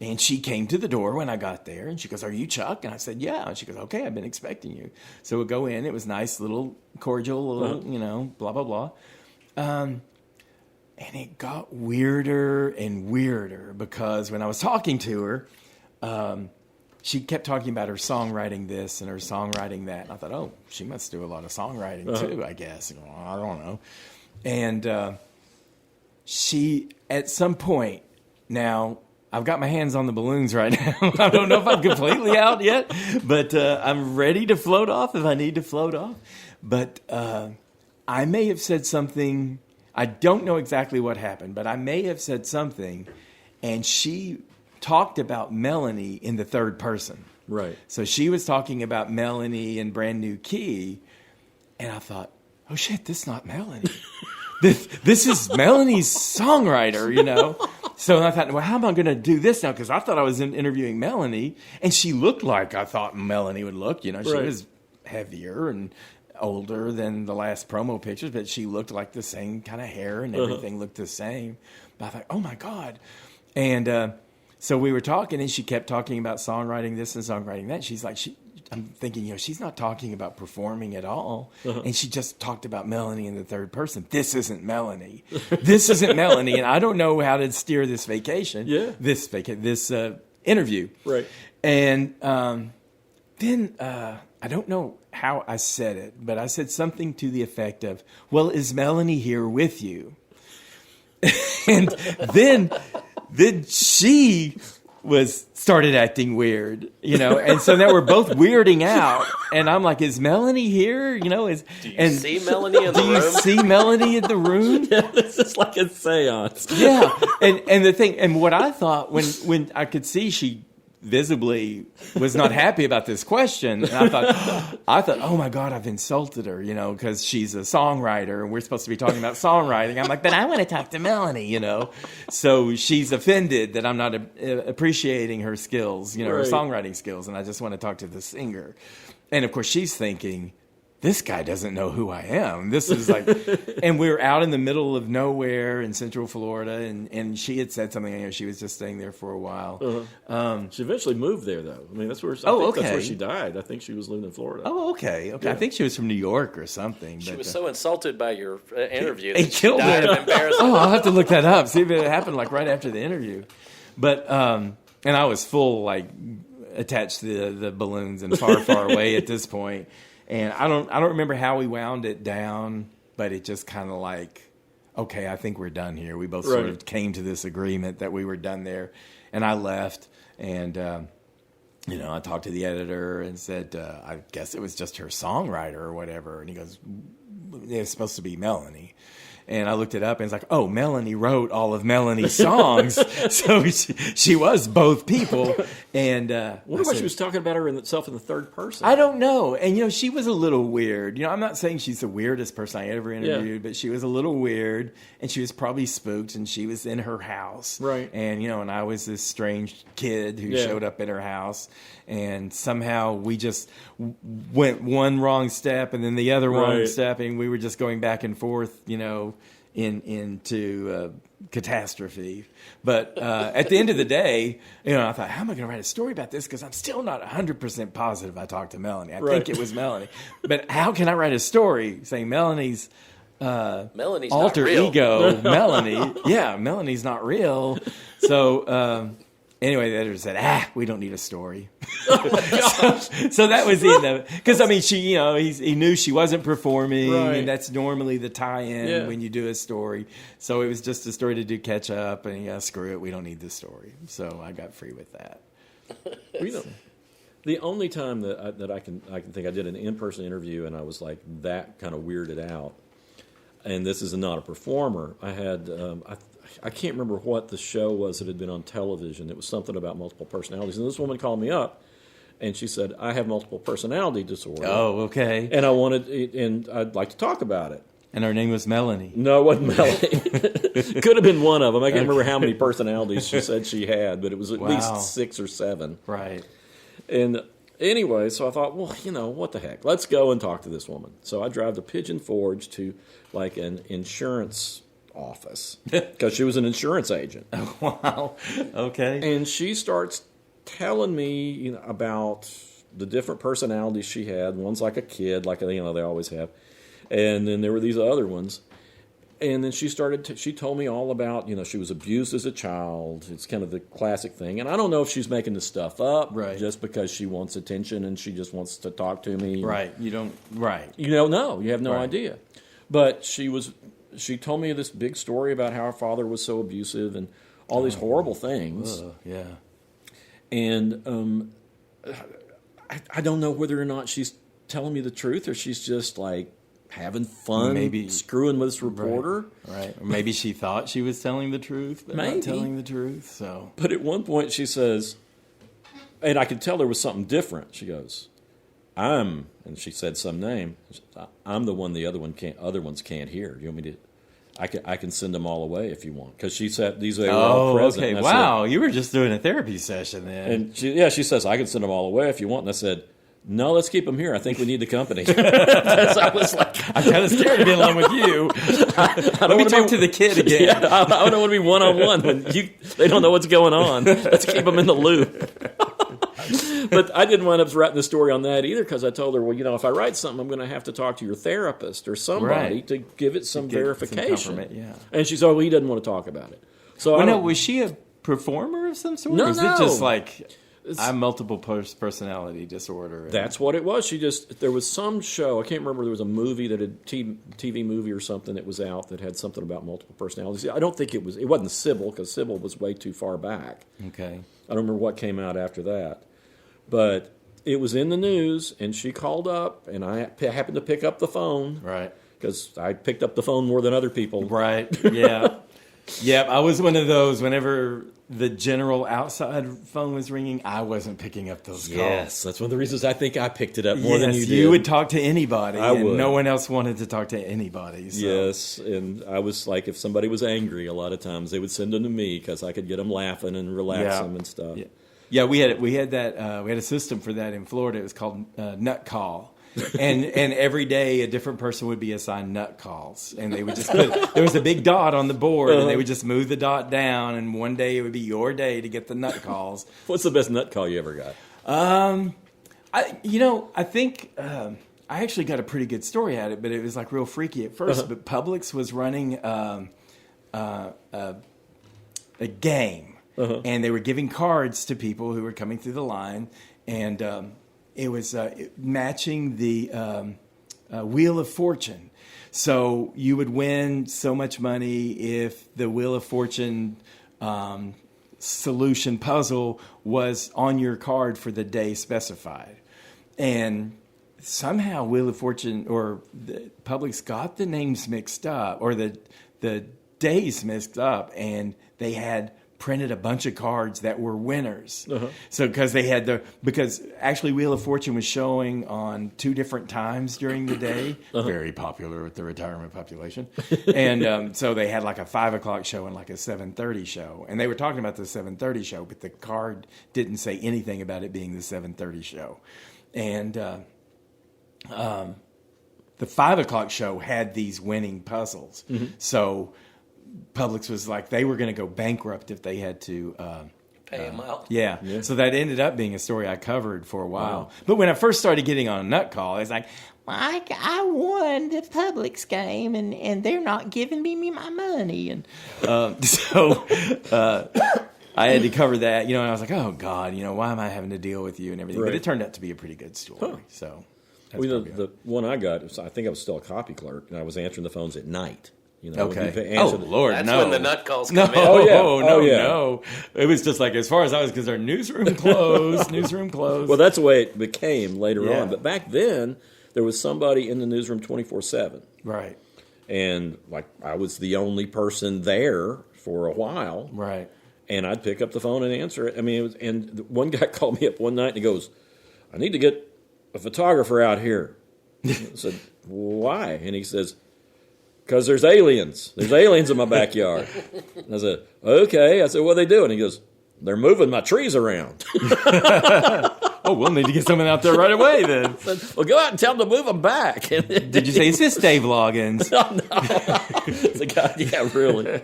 And she came to the door when I got there, and she goes, "Are you Chuck?" And I said, "Yeah." And she goes, "Okay, I've been expecting you." So we go in. It was nice, little cordial, blah, blah, blah. And it got weirder and weirder because when I was talking to her, she kept talking about her songwriting this and her songwriting that. And I thought, oh, she must do a lot of songwriting too, I guess. I don't know. And she, at some point, now, I've got my hands on the balloons right now. I don't know if I'm completely out yet, but I'm ready to float off if I need to float off. But I may have said something. I don't know exactly what happened, but I may have said something, and she talked about Melanie in the third person. Right. So she was talking about Melanie and Brand New Key, and I thought, oh, shit, this is not Melanie. This is Melanie's songwriter, So I thought, well, how am I going to do this now? Because I thought I was interviewing Melanie, and she looked like I thought Melanie would look. She was heavier and older than the last promo pictures, but she looked like the same kind of hair, and everything looked the same. But I thought, oh my God. And so we were talking, and she kept talking about songwriting this and songwriting that. She's like, I'm thinking, she's not talking about performing at all. And she just talked about Melanie in the third person. This isn't Melanie. This isn't Melanie. And I don't know how to steer this vacation. Yeah. This interview. Right. And then I don't know how I said it, but I said something to the effect of, well, is Melanie here with you? And then she started acting weird, and so now we're both weirding out, and I'm like, is Melanie here? Do you see Melanie in the room? Do you see Melanie in the room? Yeah, this is like a seance. Yeah, and the thing, and what I thought when I could see she visibly was not happy about this question, and I thought, oh my God, I've insulted her, because she's a songwriter and we're supposed to be talking about songwriting. I'm like, but I want to talk to Melanie, So she's offended that I'm not appreciating her skills, her songwriting skills, and I just want to talk to the singer. And of course, she's thinking, this guy doesn't know who I am. This is like, and we were out in the middle of nowhere in Central Florida, and she had said something. She was just staying there for a while. She eventually moved there, though. I mean, that's where. That's where she died. I think she was living in Florida. Oh, okay. Yeah. I think she was from New York or something. She was so insulted by your interview. It killed her. Oh, I'll have to look that up. See if it happened like right after the interview. But and I was full attached to the balloons and far away at this point. And I don't remember how we wound it down, but it just kind of okay, I think we're done here. We both sort of came to this agreement that we were done there, and I left. And I talked to the editor and said, I guess it was just her songwriter or whatever. And he goes, it's supposed to be Melanie. And I looked it up, and it's like, oh, Melanie wrote all of Melanie's songs. So she was both people. And I wonder why she was talking about herself in the third person. I don't know. And, she was a little weird. I'm not saying she's the weirdest person I ever interviewed, but she was a little weird, and she was probably spooked, and she was in her house. Right. And, and I was this strange kid who showed up at her house, and somehow we just went one wrong step and then the other wrong step, and we were just going back and forth, into catastrophe. But at the end of the day, I thought, how am I going to write a story about this? Because I'm still not 100% positive I talked to Melanie. I think it was Melanie. But how can I write a story saying Melanie's alter ego, Melanie? Yeah, Melanie's not real. So anyway, the editor said, we don't need a story. So that was the end of it. Because, he knew she wasn't performing, and that's normally the tie-in when you do a story. So it was just a story to do catch up, and screw it, we don't need this story. So I got free with that. The only time that I can think I did an in-person interview and I was like that kind of weirded out, and this is not a performer, I had I can't remember what the show was that had been on television. It was something about multiple personalities. And this woman called me up, and she said, I have multiple personality disorder. Oh, okay. And and I'd like to talk about it. And her name was Melanie. No, it wasn't Melanie. Could have been one of them. I can't remember how many personalities she said she had, but it was at least 6 or 7. Right. And anyway, so I thought, well, what the heck? Let's go and talk to this woman. So I drive to Pigeon Forge to an insurance office because she was an insurance agent. Wow. Okay. And she starts telling me about the different personalities she had. One's like a kid, they always have, and then there were these other ones. And then she started. She told me all about she was abused as a child. It's kind of the classic thing. And I don't know if she's making this stuff up just because she wants attention and she just wants to talk to me. Right. You don't. Right. You don't know. You have no idea. But she told me this big story about how her father was so abusive and all these horrible things. Yeah. And I don't know whether or not she's telling me the truth or she's just having fun, maybe screwing with this reporter. Right. Or maybe she thought she was telling the truth, but not telling the truth. So. But at one point she says, and I could tell there was something different. She goes, and she said some name. I'm the one the other ones can't hear. Do you want me to? I can send them all away if you want, because she said these are all present. Okay, wow, you were just doing a therapy session then. And she says I can send them all away if you want, and I said, no, let's keep them here. I think we need the company. I was like, I'm kind of scared to be alone with you. Let me talk to the kid again. Yeah, I don't want to be one-on-one when they don't know what's going on. Let's keep them in the loop. But I didn't wind up writing the story on that either, because I told her, well, if I write something, I'm going to have to talk to your therapist or somebody to give it some verification. And she said, well, he doesn't want to talk about it. So was she a performer of some sort? No, or is it just like... I'm multiple personality disorder. That's what it was. There was some show, I can't remember, there was a movie that had TV movie or something that was out that had something about multiple personalities. I don't think it wasn't Sybil, because Sybil was way too far back. Okay. I don't remember what came out after that. But it was in the news, and she called up, and I happened to pick up the phone. Right. Because I picked up the phone more than other people. Right, yeah. Yeah, I was one of those, whenever the general outside phone was ringing, I wasn't picking up those calls. Yes, that's one of the reasons I think I picked it up more than you did. You would talk to anybody, would. No one else wanted to talk to anybody. So. Yes, and I was like, if somebody was angry, a lot of times they would send them to me, because I could get them laughing and relax them and stuff. Yeah, we had a system for that in Florida. It was called Nut Call. and every day a different person would be assigned nut calls, and they would just there was a big dot on the board, and they would just move the dot down, and one day it would be your day to get the nut calls. What's the best nut call you ever got? I think I actually got a pretty good story at it, but it was like real freaky at first. But Publix was running a game, and they were giving cards to people who were coming through the line, and it was matching the Wheel of Fortune. So you would win so much money if the Wheel of Fortune solution puzzle was on your card for the day specified. And somehow Wheel of Fortune or the Publix got the names mixed up, or the days mixed up, and they had printed a bunch of cards that were winners. So because actually Wheel of Fortune was showing on 2 different times during the day, very popular with the retirement population. And so they had like a 5:00 show and like a 7:30 show. And they were talking about the 7:30 show, but the card didn't say anything about it being the 7:30 show. And the 5:00 show had these winning puzzles. So Publix was like, they were going to go bankrupt if they had to pay him out. Yeah. So that ended up being a story I covered for a while. But when I first started getting on a nut call, it's like, I won the Publix game, and they're not giving me my money. And so I had to cover that, and I was like, oh, God, why am I having to deal with you and everything? Right. But it turned out to be a pretty good story. So the one I got, I think I was still a copy clerk, and I was answering the phones at night. Okay. Lord, that's no. when the nut calls come in. No. It was just like, as far as I was, because our newsroom closed. Well, that's the way it became later on. But back then, there was somebody in the newsroom 24/7. Right. And like I was the only person there for a while. Right. And I'd pick up the phone and answer it. I mean, and one guy called me up one night and he goes, I need to get a photographer out here. I said, why? And he says, because there's aliens. There's aliens in my backyard. And I said, okay. I said, what are they doing? He goes, they're moving my trees around. Oh, we'll need to get someone out there right away then. Said, well, go out and tell them to move them back. Did you say, is this Dave Loggins? No. It's a guy, yeah, really.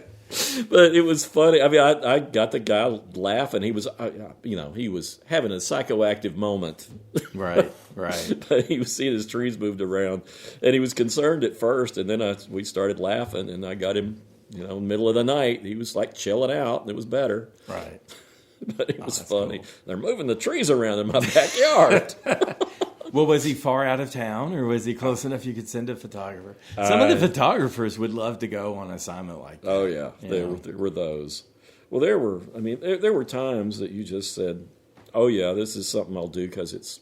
But it was funny. I mean, I got the guy laughing. He was, he was having a psychoactive moment. Right. But he was seeing his trees moved around, and he was concerned at first. And then we started laughing, and I got him, in the middle of the night. He was like chilling out, and it was better. Right. But it was funny. Cool. They're moving the trees around in my backyard. Well, was he far out of town, or was he close enough you could send a photographer? Some of the photographers would love to go on an assignment like that. Oh, yeah. There were those. Well, there were times that you just said, oh, yeah, this is something I'll do because it's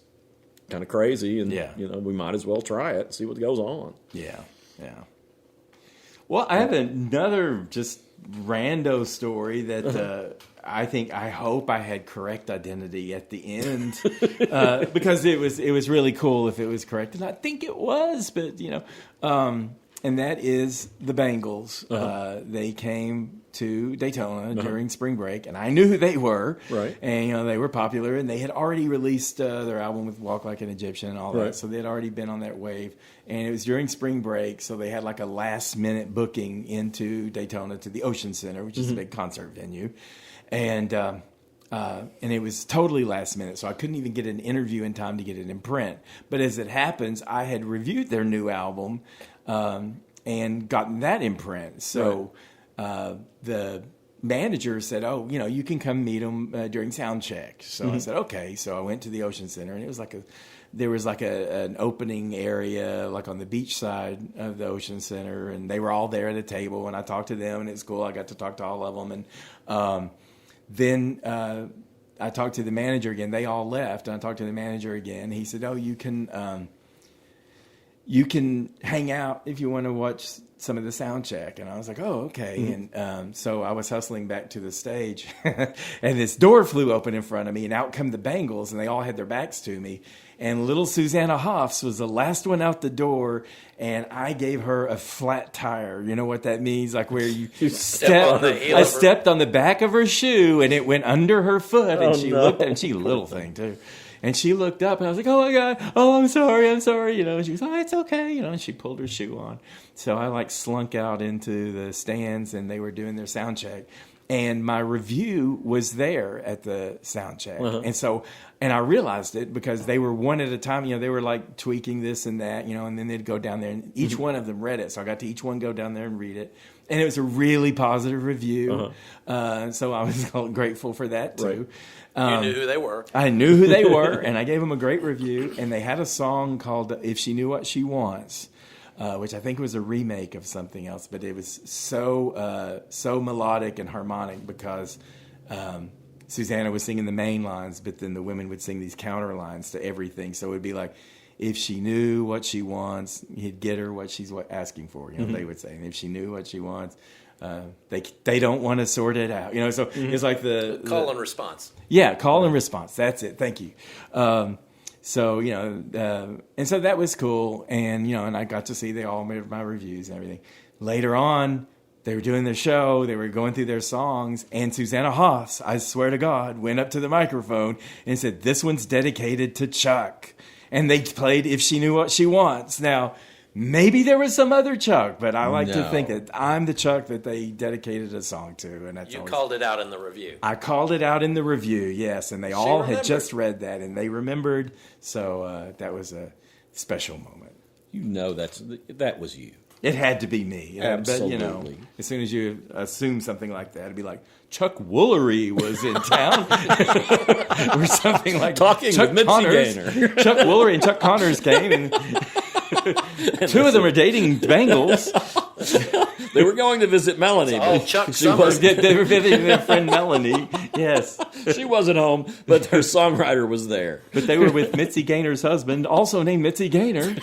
kind of crazy, and, we might as well try it and see what goes on. Yeah. Well, I have another just rando story that I hope I had correct identity at the end because it was really cool if it was correct, and I think it was. But And that is the Bangles. Uh-huh. They came to Daytona during spring break, and I knew who they were. Right. And they were popular, and they had already released their album with "Walk Like an Egyptian" and all that. Right. So they had already been on that wave, and it was during spring break, so they had like a last minute booking into Daytona to the Ocean Center, which is a big concert venue, and it was totally last minute, so I couldn't even get an interview in time to get it in print. But as it happens, I had reviewed their new album and gotten that in print. So the manager said, "Oh, you can come meet them during sound check." So I said, "Okay." So I went to the Ocean Center, and it was there was an opening area like on the beach side of the Ocean Center, and they were all there at a table, and I talked to them, and it's cool. I got to talk to all of them, and then I talked to the manager again. They all left, and I talked to the manager again. He said, "Oh, you can hang out if you want to watch some of the sound check." And I was like, "Oh, okay." And so I was hustling back to the stage, and this door flew open in front of me, and out come the Bangles, and they all had their backs to me. And little Susanna Hoffs was the last one out the door, and I gave her a flat tire. You know what that means? Like where you step. I stepped on the back of her shoe, and it went under her foot, and she looked at it, and she little thing too. And she looked up, and I was like, "Oh my God! Oh, I'm sorry. And she was, "Oh, it's okay." And she pulled her shoe on. So I slunk out into the stands, and they were doing their sound check. And my review was there at the sound check. And I realized it because they were one at a time. They were tweaking this and that, and then they'd go down there, and each one of them read it. So I got to each one go down there and read it. And it was a really positive review. So I was grateful for that too. Right. You knew who they were. I knew who they were, and I gave them a great review. And they had a song called "If She Knew What She Wants," which I think was a remake of something else. But it was so melodic and harmonic because Susanna was singing the main lines, but then the women would sing these counter lines to everything. So it would be like, "If she knew what she wants, he'd get her what she's asking for." They would say, and if she knew what she wants, they don't want to sort it out. So it's like the call and response. Yeah, call and response. That's it. Thank you. And so that was cool. And and I got to see they all made my reviews and everything. Later on, they were doing their show. They were going through their songs, and Susanna Hoffs, I swear to God, went up to the microphone and said, "This one's dedicated to Chuck." And they played "If She Knew What She Wants." Now, maybe there was some other Chuck, but I like to think that I'm the Chuck that they dedicated a song to. And that's called it out in the review. I called it out in the review, yes. And they all had just read that, and they remembered. So that was a special moment. That was you. It had to be me. Absolutely. But, as soon as you assume something like that, it'd be like, Chuck Woolery was in town. Or something like Talking Chuck with Mitzi Gaynor. Chuck Woolery and Chuck Connors came, and two of them are dating Bangles. They were going to visit Melanie. Chuck Summers. They were visiting their friend Melanie. Yes. She wasn't home, but their songwriter was there. But they were with Mitzi Gaynor's husband, also named Mitzi Gaynor.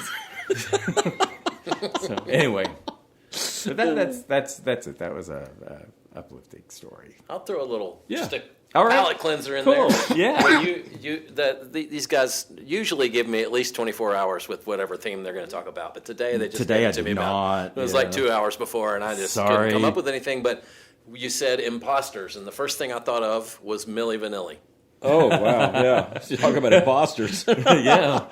So anyway, so that's it. That was a uplifting story. I'll throw a little All right. palate cleanser in Cool. there. Yeah. These guys usually give me at least 24 hours with whatever theme they're going to talk about, but today they just gave it to me about. It was like 2 hours before, and I just couldn't come up with anything. But you said imposters, and the first thing I thought of was Milli Vanilli. Oh, wow, yeah. Talk about imposters. Yeah.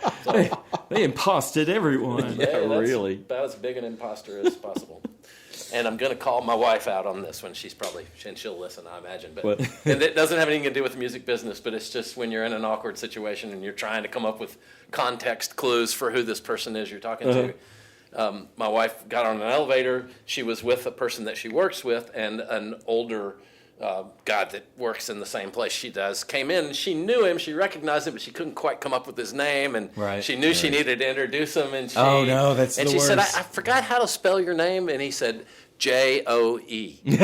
They imposted everyone. Yeah, really. About as big an imposter as possible. And I'm going to call my wife out on this one. And she'll listen, I imagine. But and it doesn't have anything to do with the music business, but it's just when you're in an awkward situation and you're trying to come up with context clues for who this person is you're talking to. My wife got on an elevator. She was with a person that she works with, and an older guy that works in the same place she does came in. And she knew him. She recognized him, but she couldn't quite come up with his name. And she knew she needed to introduce him. And she said, I forgot how to spell your name. And he said, J-O-E. She knew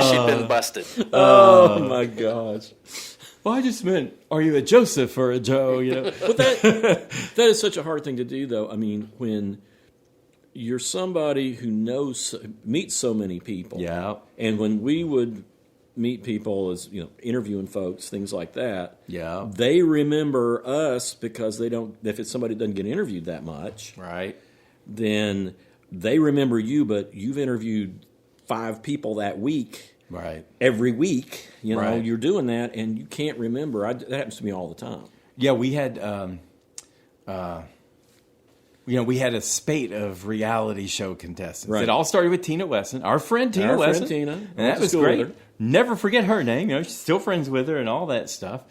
she'd been busted. Oh, my gosh. Well, I just meant, are you a Joseph or a Joe? But that is such a hard thing to do, though. I mean, when you're somebody who meets so many people. Yeah. And when we would meet people, as interviewing folks, things like that. Yeah. They remember us because they don't. If it's somebody that doesn't get interviewed that much, Right. then they remember you, but you've interviewed 5 people that week. Right. Every week, Right. you're doing that, and you can't remember. That happens to me all the time. Yeah, we had, we had a spate of reality show contestants. Right. It all started with Tina Wesson, our friend Tina Our friend Wesson. Tina. And Went that to was school with great. her. Never forget her name. She's still friends with her and all that stuff.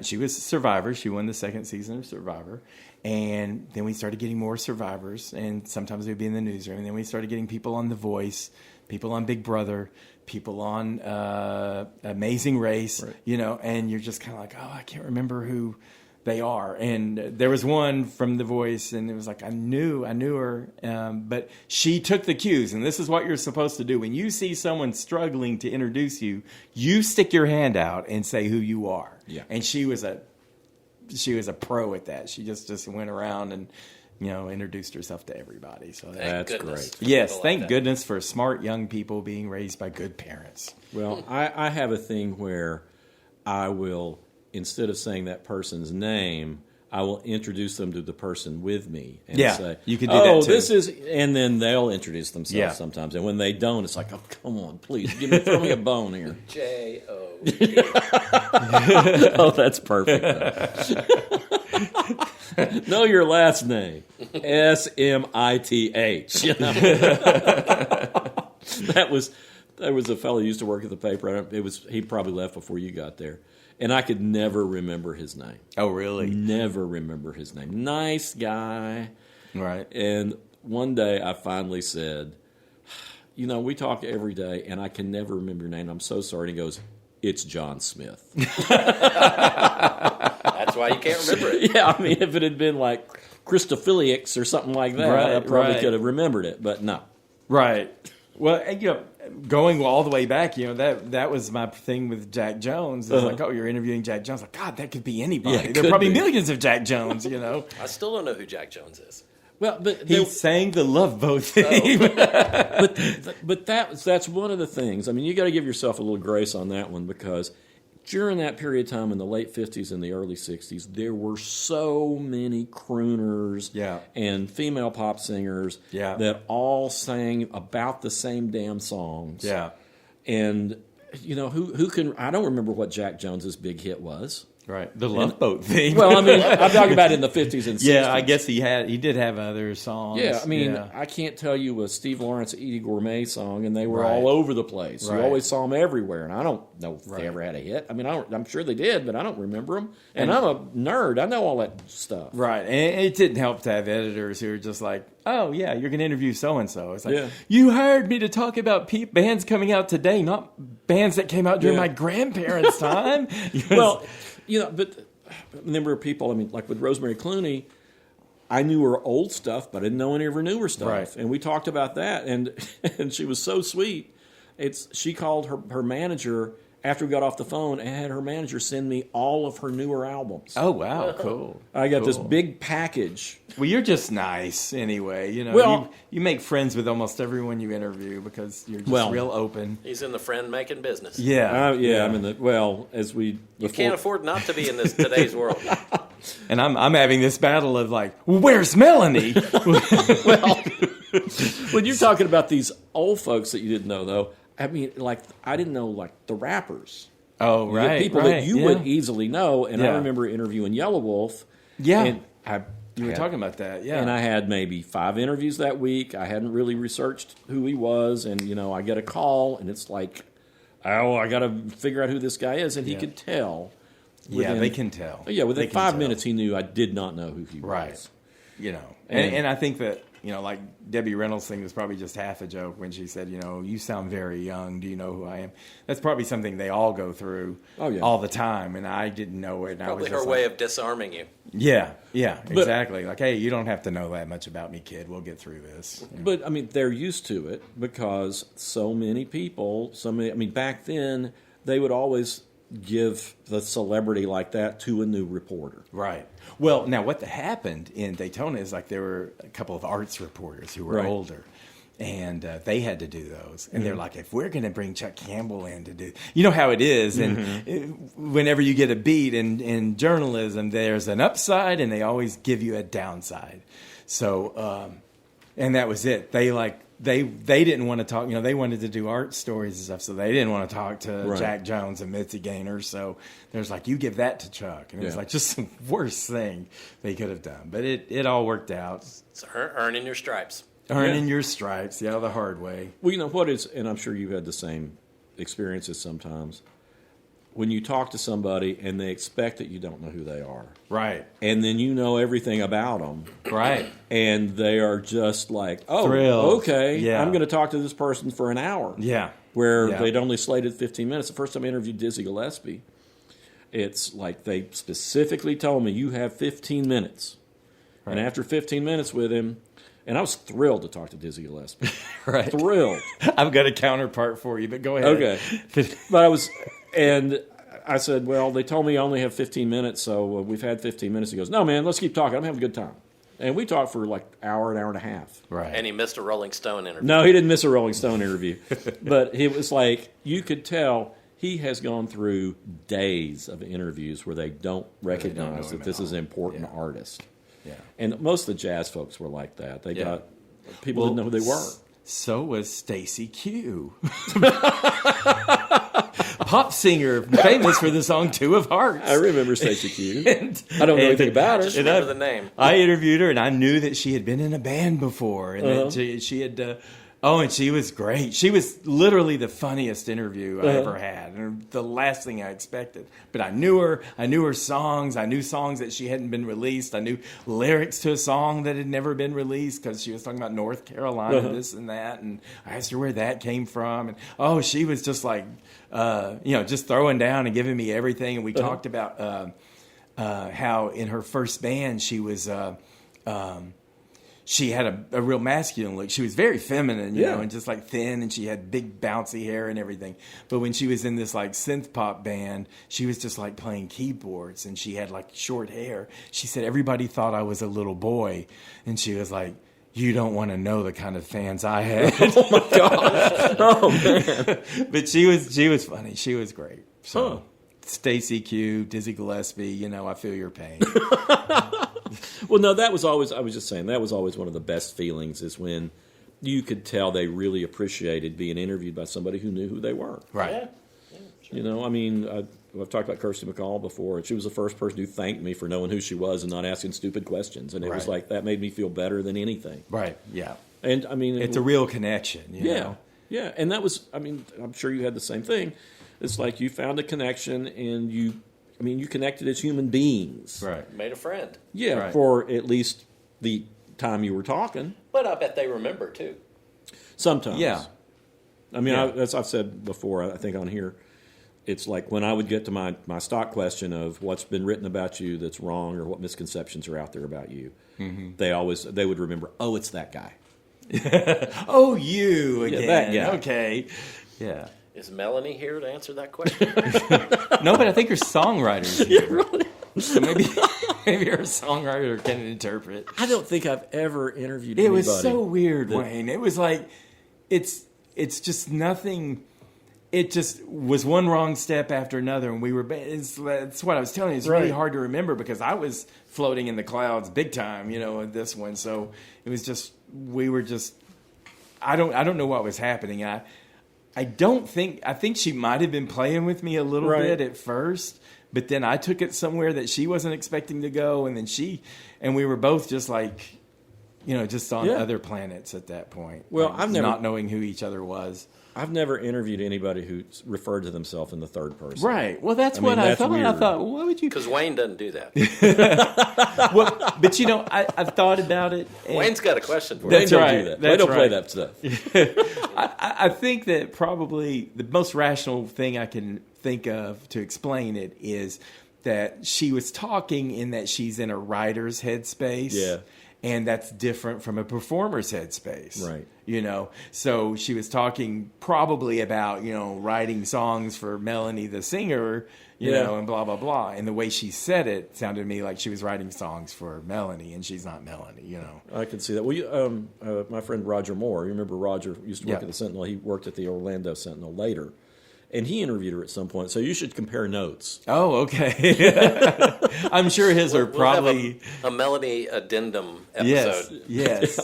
She was Survivor. She won the 2nd season of Survivor. And then we started getting more Survivors, and sometimes they'd be in the newsroom. And then we started getting people on The Voice, people on Big Brother, people on Amazing Race, Right. And you're just kind of like, oh, I can't remember who they are. And there was one from The Voice, and it was like, I knew her, but she took the cues. And this is what you're supposed to do. When you see someone struggling to introduce you, you stick your hand out and say who you are. Yeah. And she was a pro at that. She just went around and introduced herself to everybody. So That's goodness. great. yes, People thank like that. goodness for smart young people being raised by good parents. Well, I have a thing where I will, instead of saying that person's name, I will introduce them to the person with me and Yeah, say, you can do that too. this is, and then they'll introduce themselves Yeah. sometimes. And when they don't, it's like, oh, come on, please, throw me a bone here. J-O. Oh, that's perfect. Know your last name. S-M-I-T-H. There was a fellow who used to work at the paper. He probably left before you got there. And I could never remember his name. Oh, really? Never remember his name. Nice guy. Right. And one day I finally said, we talk every day, and I can never remember your name. I'm so sorry. And he goes, it's John Smith. That's why you can't remember it. Yeah, I mean, if it had been like Christophilix or something like that, Right, I probably right. could have remembered it, but no. Right. Well, going all the way back, that was my thing with Jack Jones. It's like, oh, you're interviewing Jack Jones. Like, God, that could be anybody. Yeah, it There are could probably be. millions of Jack Jones, I still don't know who Jack Jones is. Well, but He sang the Love Boat theme. but that's one of the things. I mean, you got to give yourself a little grace on that one, because during that period of time in the late 50s and the early 60s, there were so many crooners Yeah. and female pop singers Yeah. that all sang about the same damn songs. Yeah. And who can? I don't remember what Jack Jones's big hit was. Right. The Love Boat theme. Well, I mean, I'm talking about in the 50s and 60s. yeah, I guess he did have other songs. Yeah, I mean, Yeah. I can't tell you a Steve Lawrence Edie Gourmet song, and they were Right. all over the place. Right. You always saw them everywhere, and I don't know if Right. they ever had a hit. I mean, I'm sure they did, but I don't remember them. And I'm a nerd. I know all that stuff. Right, and it didn't help to have editors who were just like, "Oh yeah, you're going to interview so and so." It's like, Yeah. you hired me to talk about bands coming out today, not bands that came out during Yeah. my grandparents' time. Well, but a number of people, I mean, like with Rosemary Clooney, I knew her old stuff, but I didn't know any of her newer stuff. Right. And we talked about that, and she was so sweet. She called her manager after we got off the phone and had her manager send me all of her newer albums. oh wow, cool. I got this Cool. big package. Well, you're just nice anyway. Well- you make friends with almost everyone you interview because you're just Well- real open. He's in the friend-making business. Yeah, I'm in the as we You can't afford not to be in this today's world. And I'm having this battle of like, where's Melanie? when you're talking about these old folks that you didn't know, though. I mean, like I didn't know like the rappers. Oh, You get right, people right, that you yeah. would easily know, and I Yeah. remember interviewing Yellow Wolf. Yeah. and You were talking about that, yeah. And I had maybe 5 interviews that week. I hadn't really researched who he was, and I get a call, and it's like, oh, I got to figure out who this guy is, and he Yeah. could tell. Yeah, they can tell. Yeah, within They can 5 tell. minutes, he knew I did not know who he Right. was. And I think that, like Debbie Reynolds' thing was probably just half a joke when she said, you sound very young. Do you know who I am? That's probably something they all go through all the time. And I didn't know it. And I was Probably just her way of disarming you. Yeah, exactly. Like, hey, you don't have to know that much about me, kid. We'll get through this. But, I mean, they're used to it because so many people, back then, they would always give the celebrity like that to a new reporter. Right. Well, now what happened in Daytona is like there were a couple of arts reporters who were Right. older. And they had to do those. And they're like, if we're going to bring Chuck Campbell in to do... You know how it is. And whenever you get a beat in journalism, there's an upside and they always give you a downside. So, and that was it. They didn't want to talk. You know, they wanted to do art stories and stuff, so they didn't want to talk to Jack Jones and Mitzi Gaynor. So there's like, you give that to Chuck. And it was like just the worst thing they could have done. But it all worked out. It's earning your stripes. Earning your stripes, the hard way. Well, you know what is, and I'm sure you've had the same experiences sometimes, when you talk to somebody and they expect that you don't know who they are. Right. And then you know everything about them. Right. And they are just like, oh, thrilled. okay, Yeah. I'm going to talk to this person for an hour. Yeah. Where they'd only slated 15 minutes. The first time I interviewed Dizzy Gillespie, it's like they specifically told me, you have 15 minutes. Right. And after 15 minutes with him, and I was thrilled to talk to Dizzy Gillespie. Right. Thrilled. I've got a counterpart for you, but go ahead. Okay. But I said, well, they told me I only have 15 minutes, so we've had 15 minutes. He goes, no, man, let's keep talking. I'm having a good time. And we talked for like an hour and a half. Right. And he missed a Rolling Stone interview. No, he didn't miss a Rolling Stone interview. But it was like, you could tell he has gone through days of interviews where they don't recognize that this is an important artist. Yeah. And most of the jazz folks were like that. They got people didn't know who they were. So was Stacy Q. Pop singer, famous for the song Two of Hearts. I remember Stacy Q. I don't know anything about her. Just remember the name. I interviewed her, and I knew that she had been in a band before, and that she had... and she was great. She was literally the funniest interview I ever had, and the last thing I expected. But I knew her. I knew her songs. I knew songs that she hadn't been released. I knew lyrics to a song that had never been released because she was talking about North Carolina, this and that. And I asked her where that came from. And she was just like, just throwing down and giving me everything. And we talked about how in her first band she was. She had a real masculine look. She was very feminine, you know, and just like thin, and she had big bouncy hair and everything. But when she was in this like synth pop band, she was just like playing keyboards, and she had like short hair. She said everybody thought I was a little boy, and she was like, "You don't want to know the kind of fans I had." Oh my god! Oh man! But she was funny. She was great. So Stacy Q, Dizzy Gillespie, I feel your pain. Well, no, that was always, I was just saying, that was always one of the best feelings is when you could tell they really appreciated being interviewed by somebody who knew who they were. Right. Yeah, sure. I mean, I've talked about Kirsty McCall before, and she was the first person who thanked me for knowing who she was and not asking stupid questions. And it was like, that made me feel better than anything. Right, yeah. And, I mean... It's a real connection, you know? Yeah, and that was, I mean, I'm sure you had the same thing. It's like you found a connection and you connected as human beings. Right. Made a friend. Yeah, right. For at least the time you were talking. But I bet they remember, too. Sometimes. Yeah. I mean, as I've said before, I think on here, it's like when I would get to my stock question of what's been written about you that's wrong or what misconceptions are out there about you, they would remember, oh, it's that guy. Oh, you again. Yeah, that guy. Okay. Yeah. Is Melanie here to answer that question? No, but I think her songwriter's here. Yeah, really? So maybe her songwriter can interpret. I don't think I've ever interviewed anybody. It was so weird, Wayne. It was like, it's just nothing. It just was one wrong step after another, and we were. That's what I was telling you. It's really hard to remember because I was floating in the clouds big time, in this one. So it was just we were just. I don't know what was happening. I think she might have been playing with me a little bit at first, but then I took it somewhere that she wasn't expecting to go, and then we were both just like, just on other planets at that point. Well, I've never not knowing who each other was. I've never interviewed anybody who referred to themselves in the third person. Right. Well, that's what I thought. Weird. I thought, well, why would you? Because Wayne doesn't do that. Well, but I've thought about it. Wayne's got a question for That's you. right. Do that. They don't play that stuff. I think that probably the most rational thing I can think of to explain it is that she was talking in that she's in a writer's headspace. Yeah. And that's different from a performer's headspace. Right. You know, so she was talking probably about, you know, writing songs for Melanie the singer, you know, and blah, blah, blah. And the way she said it sounded to me like she was writing songs for Melanie, and she's not Melanie, you know. I can see that. Well, my friend Roger Moore, you remember Roger used to work at the Sentinel. He worked at the Orlando Sentinel later. And he interviewed her at some point, so you should compare notes. Oh, okay. I'm sure his are probably... We'll have a Melanie addendum episode. Yes.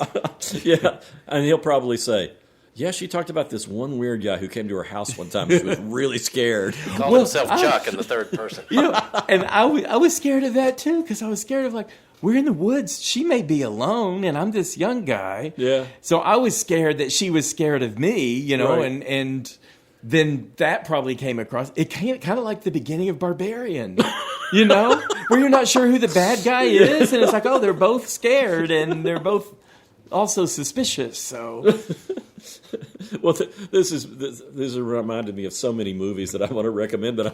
Yeah, and he'll probably say, yeah, she talked about this one weird guy who came to her house one time and she was really scared. He called himself Chuck in the third person. You know, and I was scared of that, too, because I was scared of, like, we're in the woods. She may be alone, and I'm this young guy. Yeah. So I was scared that she was scared of me, you know, Right. and then that probably came across. It came kind of like the beginning of Barbarian, you know, where you're not sure who the bad guy is, and it's like, oh, they're both scared, and they're both also suspicious. So, Well, this reminded me of so many movies that I want to recommend, but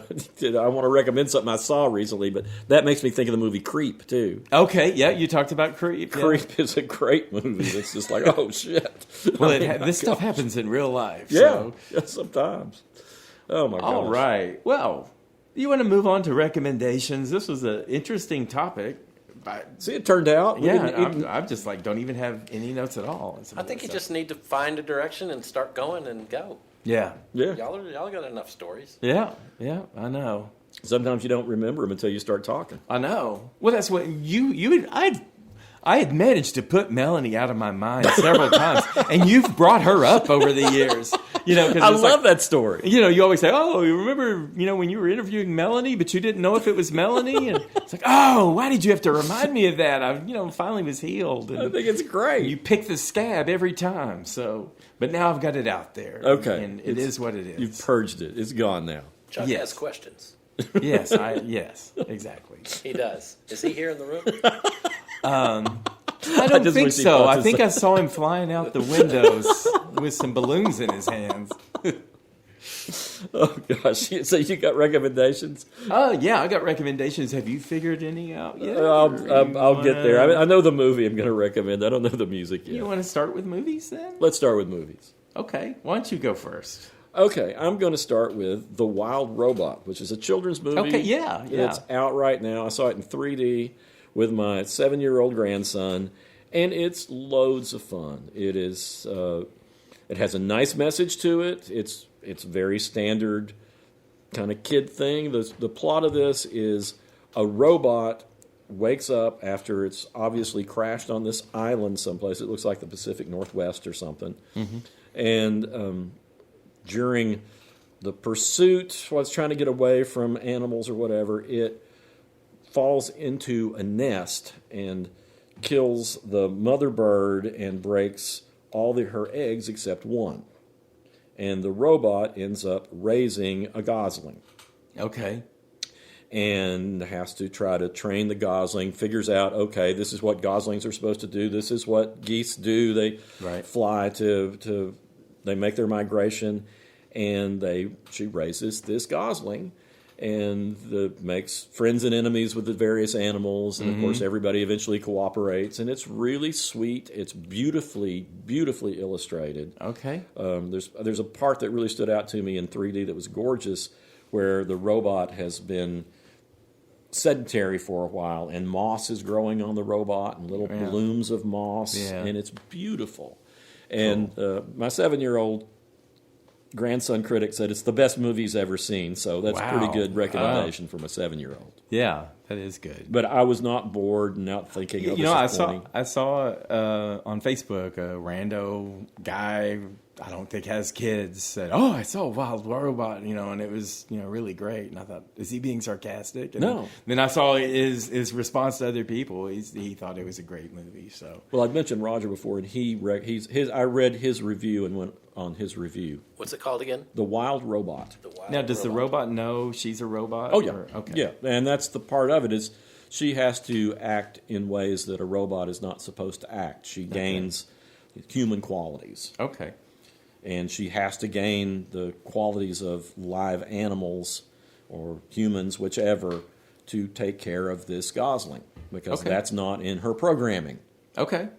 I want to recommend something I saw recently, but that makes me think of the movie Creep, too. okay, yeah, you talked about Creep. Yeah. Creep is a great movie. It's just like, oh, shit. Well, this stuff happens in real life. Yeah, So. yeah, sometimes. Oh, my God. All right. Well, you want to move on to recommendations? This was an interesting topic. See, it turned out. I'm just like, don't even have any notes at all. I think you just need to find a direction and start going and go. Yeah. Y'all got enough stories. Yeah, I know. Sometimes you don't remember them until you start talking. I know. Well, that's what I had managed to put Melanie out of my mind several times, and you've brought her up over the years. You know, 'cause I it's love that story. You know, you always say, "Oh, you remember, you know, when you were interviewing Melanie, but you didn't know if it was Melanie." And it's like, "Oh, why did you have to remind me of that?" I, you know, finally was healed. And I think it's great. you pick the scab every time. So, but now I've got it out there. Okay. and it is what it is. You've purged it. It's gone now. Chuck Yes. has questions. yes, exactly. He does. Is he here in the room? I don't just think wish he so. thought I to think say- I saw him flying out the windows with some balloons in his hands. Oh, gosh. So you got recommendations? Oh, yeah, I got recommendations. Have you figured any out yet? I'll get there. I know the movie I'm going to recommend. I don't know the music yet. You want to start with movies then? Let's start with movies. Okay, why don't you go first? Okay, I'm going to start with The Wild Robot, which is a children's movie. Okay, yeah. It's out right now. I saw it in 3D with my 7-year-old grandson, and it's loads of fun. It is. It has a nice message to it. It's very standard kind of kid thing. The plot of this is a robot wakes up after it's obviously crashed on this island someplace. It looks like the Pacific Northwest or something. Mm-hmm. And during the pursuit, while it's trying to get away from animals or whatever, it falls into a nest and kills the mother bird and breaks all her eggs except one. And the robot ends up raising a gosling. Okay. And has to try to train the gosling, figures out, okay, this is what goslings are supposed to do. This is what geese do. They fly to they make their migration, and she raises this gosling and makes friends and enemies with the various animals. And, of course, everybody eventually cooperates. And it's really sweet. It's beautifully, beautifully illustrated. Okay. There's a part that really stood out to me in 3D that was gorgeous, where the robot has been sedentary for a while, and moss is growing on the robot, and little blooms of moss, and it's beautiful. And my 7-year-old grandson critic said it's the best movie he's ever seen, so that's a pretty good recommendation from a 7-year-old. Yeah, that is good. But I was not bored, not thinking, oh, you know, I disappointing. saw on Facebook a rando guy, I don't think has kids, said, "Oh, I saw a Wild Robot," you know, and it was, you know, really great. And I thought, is he being sarcastic? And No. Then I saw his response to other people. He thought it was a great movie. So, Well, I'd mentioned Roger before, and I read his review and went on his review. What's it called again? The Wild Robot. now does the robot know she's a robot? Oh, yeah. Okay. Yeah, and that's the part of it is she has to act in ways that a robot is not supposed to act. She gains human qualities. Okay. And she has to gain the qualities of live animals or humans, whichever, to take care of this gosling, because that's not in her programming. Okay.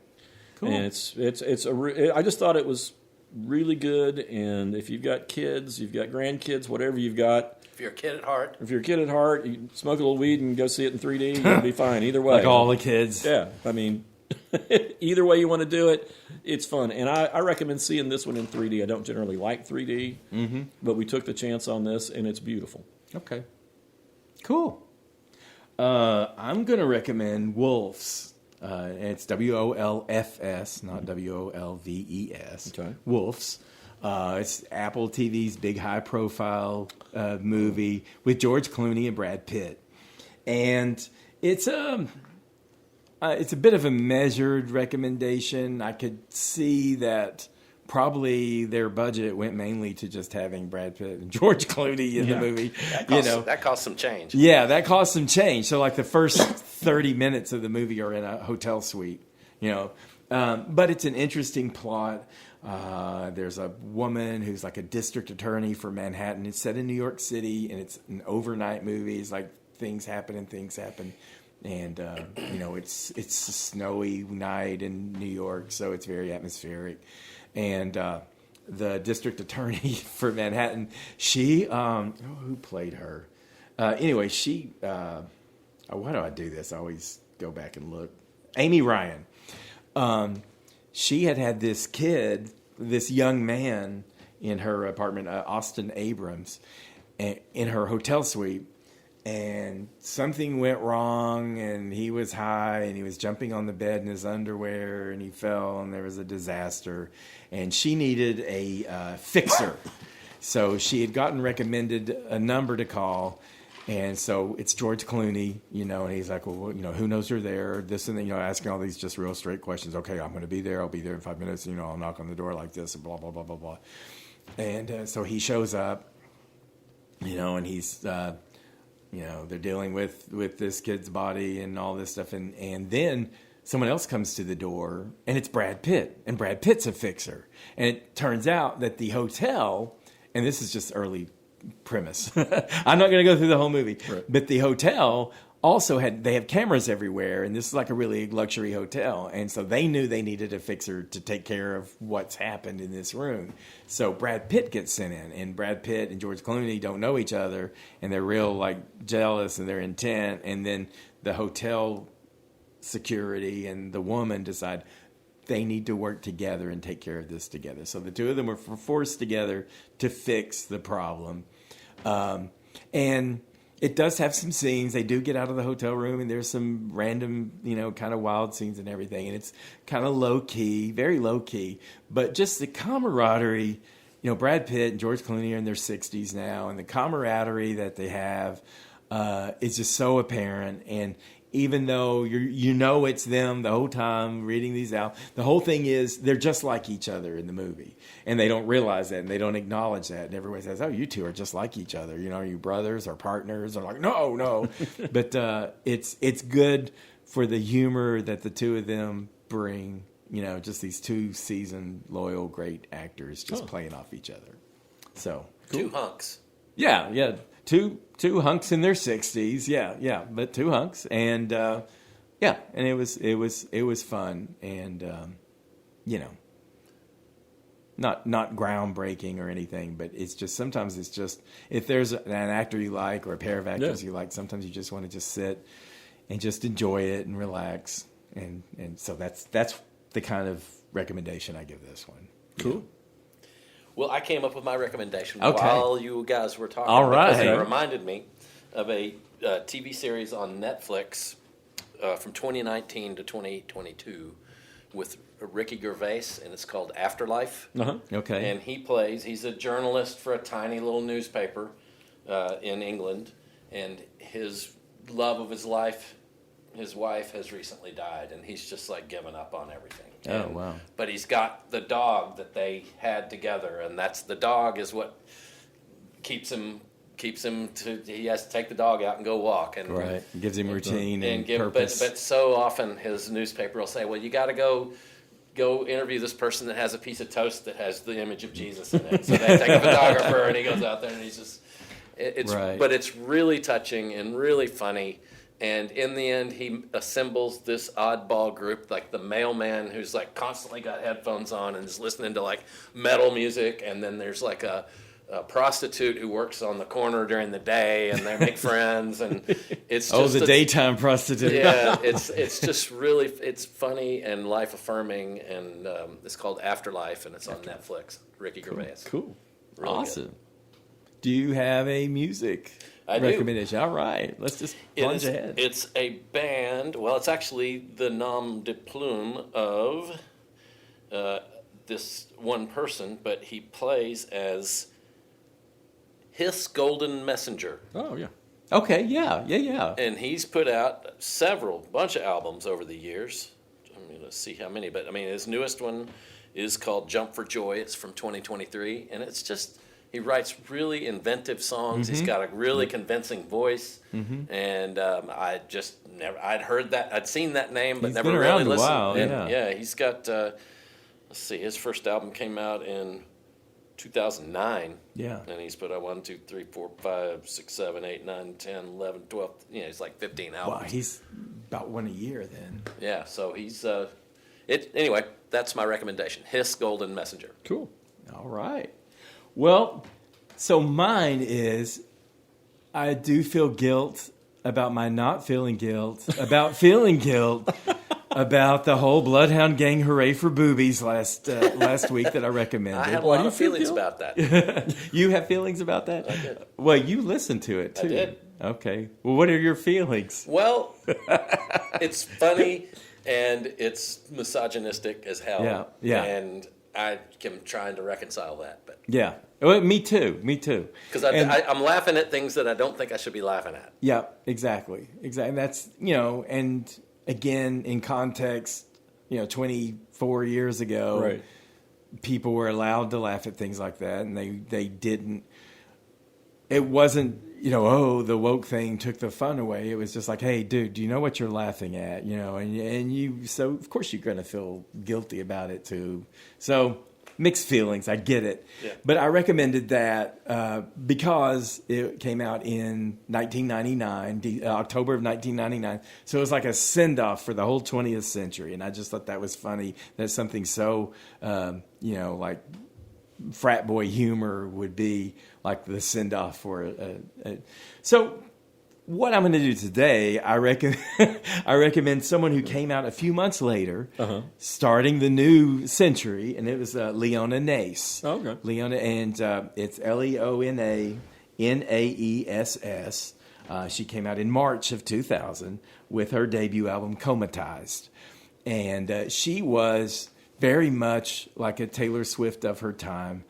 Cool. And I just thought it was really good. And if you've got kids, you've got grandkids, whatever you've got. If you're a kid at heart. If you're a kid at heart, you smoke a little weed and go see it in 3D, you'll be fine. Either way. Like all the kids. Yeah. I mean, either way you want to do it, it's fun. And I recommend seeing this one in 3D. I don't generally like 3D, but we took the chance on this, and it's beautiful. Okay. Cool. I'm going to recommend Wolves. It's WOLFS, not WOLVES. Okay. Wolves. It's Apple TV's big high-profile movie with George Clooney and Brad Pitt. And it's a bit of a measured recommendation. I could see that probably their budget went mainly to just having Brad Pitt and George Clooney in the movie. That cost some change. Yeah, that cost some change. So like the first 30 minutes of the movie are in a hotel suite, but it's an interesting plot. There's a woman who's like a district attorney for Manhattan. It's set in New York City, and it's an overnight movie. It's like things happen. And, it's a snowy night in New York, so it's very atmospheric. And the district attorney for Manhattan, she, who played her? Anyway, she, why do I do this? I always go back and look. Amy Ryan. She had this kid, this young man in her apartment, Austin Abrams, in her hotel suite. And something went wrong, and he was high, and he was jumping on the bed in his underwear, and he fell, and there was a disaster. And she needed a fixer. So she had gotten recommended a number to call, and so it's George Clooney, and he's like, well, who knows you're there, this and that, asking all these just real straight questions. Okay, I'm going to be there. I'll be there in 5 minutes. I'll knock on the door like this, and blah, blah, blah, blah, blah. And so he shows up, and he's... they're dealing with this kid's body and all this stuff. And then someone else comes to the door, and it's Brad Pitt. And Brad Pitt's a fixer. And it turns out that the hotel, and this is just early premise. I'm not going to go through the whole movie. Right. But the hotel also they have cameras everywhere, and this is like a really luxury hotel. And so they knew they needed a fixer to take care of what's happened in this room. So Brad Pitt gets sent in, and Brad Pitt and George Clooney don't know each other, and they're real jealous, and they're intent. And then the hotel security and the woman decide they need to work together and take care of this together. So the two of them were forced together to fix the problem. And it does have some scenes. They do get out of the hotel room, and there's some random, kind of wild scenes and everything. And it's kind of low key, very low key. But just the camaraderie, Brad Pitt and George Clooney are in their 60s now, and the camaraderie that they have is just so apparent. And even though it's them the whole time reading these out, the whole thing is they're just like each other in the movie. And they don't realize that, and they don't acknowledge that. And everybody says, oh, you two are just like each other. Are you brothers or partners? I'm like, no. But it's good for the humor that the two of them bring. Just these two seasoned, loyal, great actors just playing off each other. So cool. Two hunks. Yeah. Two hunks in their 60s, yeah, but two hunks, and and it was fun, and not groundbreaking or anything, but it's just sometimes it's just if there's an actor you like or a pair of actors you like, sometimes you just want to just sit and just enjoy it and relax, and so that's the kind of recommendation I give this one. Cool. Well, I came up with my recommendation while you guys were talking. All right. Because it reminded me of a TV series on Netflix from 2019 to 2022 with Ricky Gervais, and it's called Afterlife. Uh-huh. Okay. And he's a journalist for a tiny little newspaper in England, and his love of his life, his wife, has recently died, and he's just given up on everything. Oh, wow. But he's got the dog that they had together, and the dog is what keeps him he has to take the dog out and go walk. And right. Gives him routine and purpose. But so often his newspaper will say, well, you got to go interview this person that has a piece of toast that has the image of Jesus in it. So they take a photographer, and he goes out there, and he's just... But it's really touching and really funny. And in the end, he assembles this oddball group, like the mailman who's like constantly got headphones on and is listening to like metal music. And then there's like a prostitute who works on the corner during the day, and they make friends. And it's just the daytime prostitute. Yeah, it's just really, it's funny and life affirming, and it's called Afterlife, and it's on Netflix. Ricky Gervais. Cool. Really Awesome. good. Do you have a music I do. recommendation? All right, let's just plunge ahead. It's a band. Well, it's actually the nom de plume of this one person, but he plays as His Golden Messenger. Oh, yeah. Okay, yeah. And he's put out bunch of albums over the years. I'm going to see how many, but I mean, his newest one is called Jump for Joy. It's from 2023, and it's just, he writes really inventive songs. He's got a really convincing voice, and I just never, I'd seen that name, but He's never been really around a listened. while, And, yeah. he's got, let's see, his first album came out in 2009. Yeah. And he's put out 1, 2, 3, 4, 5, 6, 7, 8, 9, 10, 11, 12. He's like 15 albums. Wow, he's about one a year then. Yeah, so he's anyway, that's my recommendation. His Golden Messenger. Cool. All right. Well, so mine is, I do feel guilt about my not feeling guilt, about feeling guilt about the whole Bloodhound Gang Hooray for Boobies last week that I recommended. I had a Why lot do of you feel feelings guilt? about that. You have feelings about that? I did. Well, you listened to it too. I did. Okay. Well, what are your feelings? Well, it's funny and it's misogynistic as hell. Yeah. And I am trying to reconcile that, but Yeah. Well, me too. because I'm laughing at things that I don't think I should be laughing at. Yeah, exactly. And that's, and again, in context, 24 years ago, Right. people were allowed to laugh at things like that, and they didn't. It wasn't, the woke thing took the fun away. It was just like, hey, dude, do you know what you're laughing at? So of course you're going to feel guilty about it too. So mixed feelings, I get it. Yeah. But I recommended that because it came out in 1999, October of 1999. So it was like a send-off for the whole 20th century. And I just thought that was funny. That something so, like frat boy humor would be like the send-off for So what I'm going to do today, I recommend someone who came out a few months later, starting the new century, and it was Leona Nace. Oh, okay. Leona, and it's Leonaess. She came out in March of 2000 with her debut album, Comatized. And she was very much like a Taylor Swift of her time.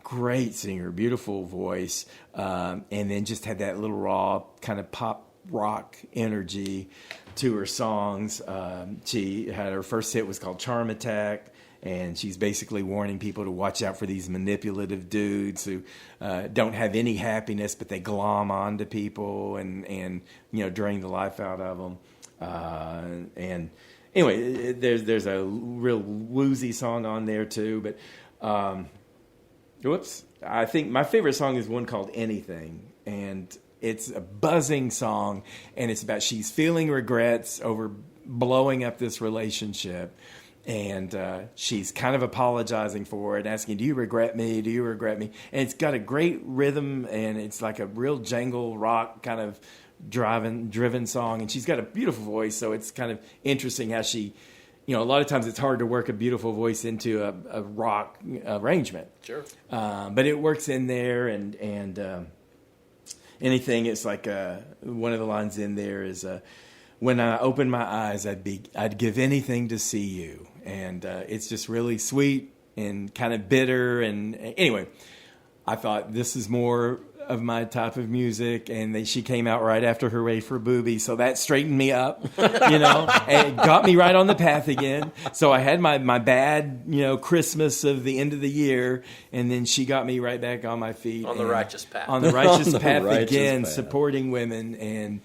Great singer, beautiful voice, and then just had that little raw kind of pop rock energy to her songs. She had her first hit was called Charm Attack, and she's basically warning people to watch out for these manipulative dudes who don't have any happiness, but they glom onto people and drain the life out of them. And anyway, there's a real woozy song on there too, but. I think my favorite song is one called Anything, and it's a buzzing song, and it's about she's feeling regrets over blowing up this relationship, and she's kind of apologizing for it, asking, do you regret me? Do you regret me? And it's got a great rhythm, and it's like a real jangle rock kind of driven song, and she's got a beautiful voice, so it's kind of interesting how she... a lot of times it's hard to work a beautiful voice into a rock arrangement. Sure. But it works in there, and anything. It's like one of the lines in there is, "When I open my eyes, I'd give anything to see you," and it's just really sweet and kind of bitter. And anyway, I thought this is more of my type of music, and she came out right after Hooray for Boobies, so that straightened me up, and it got me right on the path again. So I had my bad, Christmas of the end of the year, and then she got me right back on my feet. On the righteous path. On the righteous path righteous again, path. supporting women and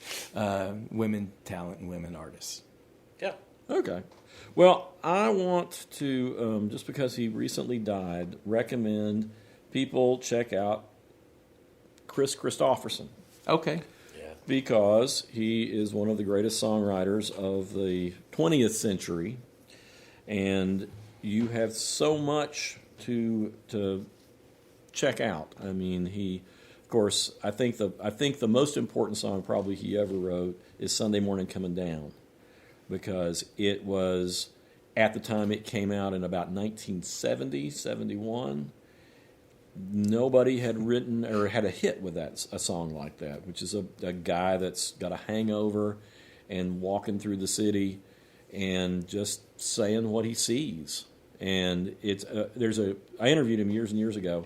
women talent and women artists. Yeah. Okay. Well, I want to, just because he recently died, recommend people check out Chris Christopherson. Okay. Yeah. because he is one of the greatest songwriters of the 20th century, and you have so much to check out. I mean, of course, I think the most important song probably he ever wrote is Sunday Morning Coming Down, because it was, at the time it came out in about 1970, 71, nobody had written or had a hit with a song like that, which is a guy that's got a hangover and walking through the city and just saying what he sees. And I interviewed him years and years ago,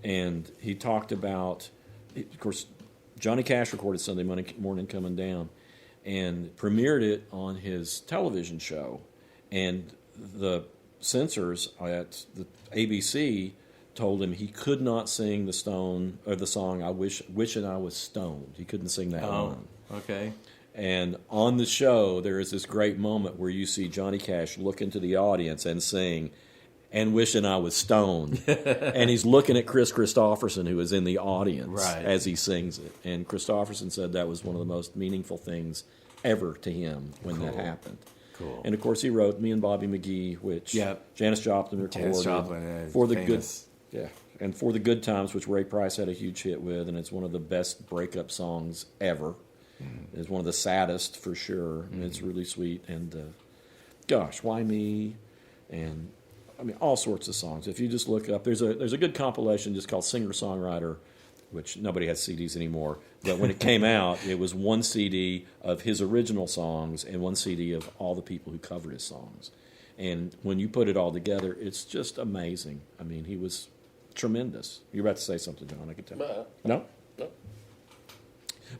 and he talked about, of course, Johnny Cash recorded Sunday Morning Coming Down and premiered it on his television show, and the censors at the ABC told him he could not sing the song "Wishing I Was Stoned." He couldn't sing that one. Okay. And on the show, there is this great moment where you see Johnny Cash look into the audience and sing, "And wishing I was stoned." And he's looking at Chris Christopherson, who is in the audience, as he sings it. And Christopherson said that was one of the most meaningful things ever to him when that happened. Cool. And, of course, he wrote Me and Bobby McGee, which Janis Joplin recorded. Janis Joplin, for the famous. and For the Good Times, which Ray Price had a huge hit with, and it's one of the best breakup songs ever. It's one of the saddest for sure. And it's really sweet. And gosh, Why Me? And I mean, all sorts of songs. If you just look up, there's a good compilation just called Singer Songwriter, which nobody has CDs anymore. But when it came out, it was one CD of his original songs and one CD of all the people who covered his songs. And when you put it all together, it's just amazing. I mean, he was tremendous. You're about to say something, John. I could tell. No.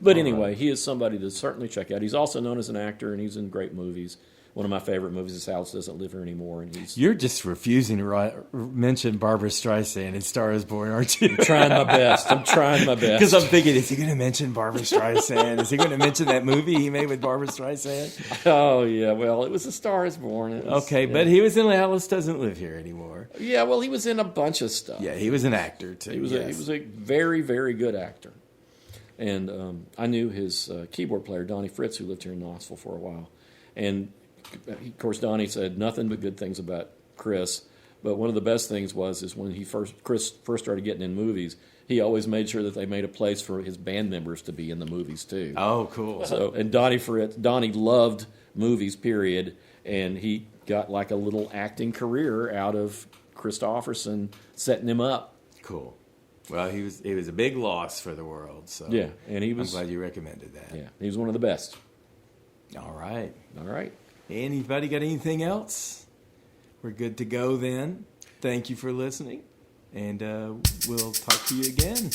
But anyway, he is somebody to certainly check out. He's also known as an actor, and he's in great movies. One of my favorite movies is Alice Doesn't Live Here Anymore. And You're just refusing to mention Barbra Streisand in Star is Born, aren't you? I'm trying my best. Because I'm thinking, is he going to mention Barbra Streisand? Is he going to mention that movie he made with Barbra Streisand? Oh, yeah. Well, it was A Star is Born. But he was in Alice Doesn't Live Here Anymore. Yeah, well, he was in a bunch of stuff. Yeah, he was an actor, too. He was a very, very good actor. And I knew his keyboard player, Donnie Fritz, who lived here in Knoxville for a while. And, of course, Donnie said nothing but good things about Chris. But one of the best things is when Chris first started getting in movies, he always made sure that they made a place for his band members to be in the movies, too. Oh, cool. And Donnie loved movies, period. And he got like a little acting career out of Christopherson setting him up. Cool. Well, he was a big loss for the world. So yeah, and I'm glad you recommended that. Yeah, he was one of the best. All right. Anybody got anything else? We're good to go then. Thank you for listening, and we'll talk to you again.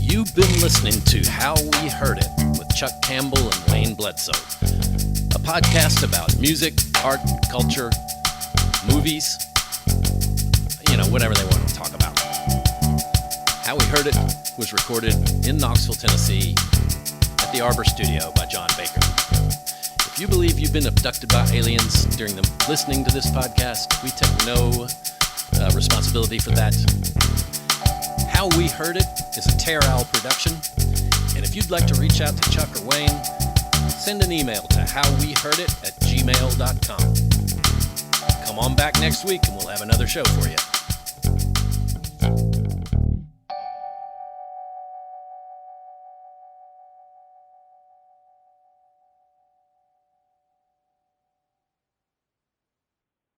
You've been listening to How We Heard It with Chuck Campbell and Wayne Bledsoe, a podcast about music, art, culture, movies, whatever they want to talk about. How We Heard It was recorded in Knoxville, Tennessee at the Arbor Studio by John Baker. If you believe you've been abducted by aliens during listening to this podcast, we take no responsibility for that. How We Heard It is a Tear Owl production, and if you'd like to reach out to Chuck or Wayne, send an email to howweheardit@gmail.com. Come on back next week and we'll have another show for you.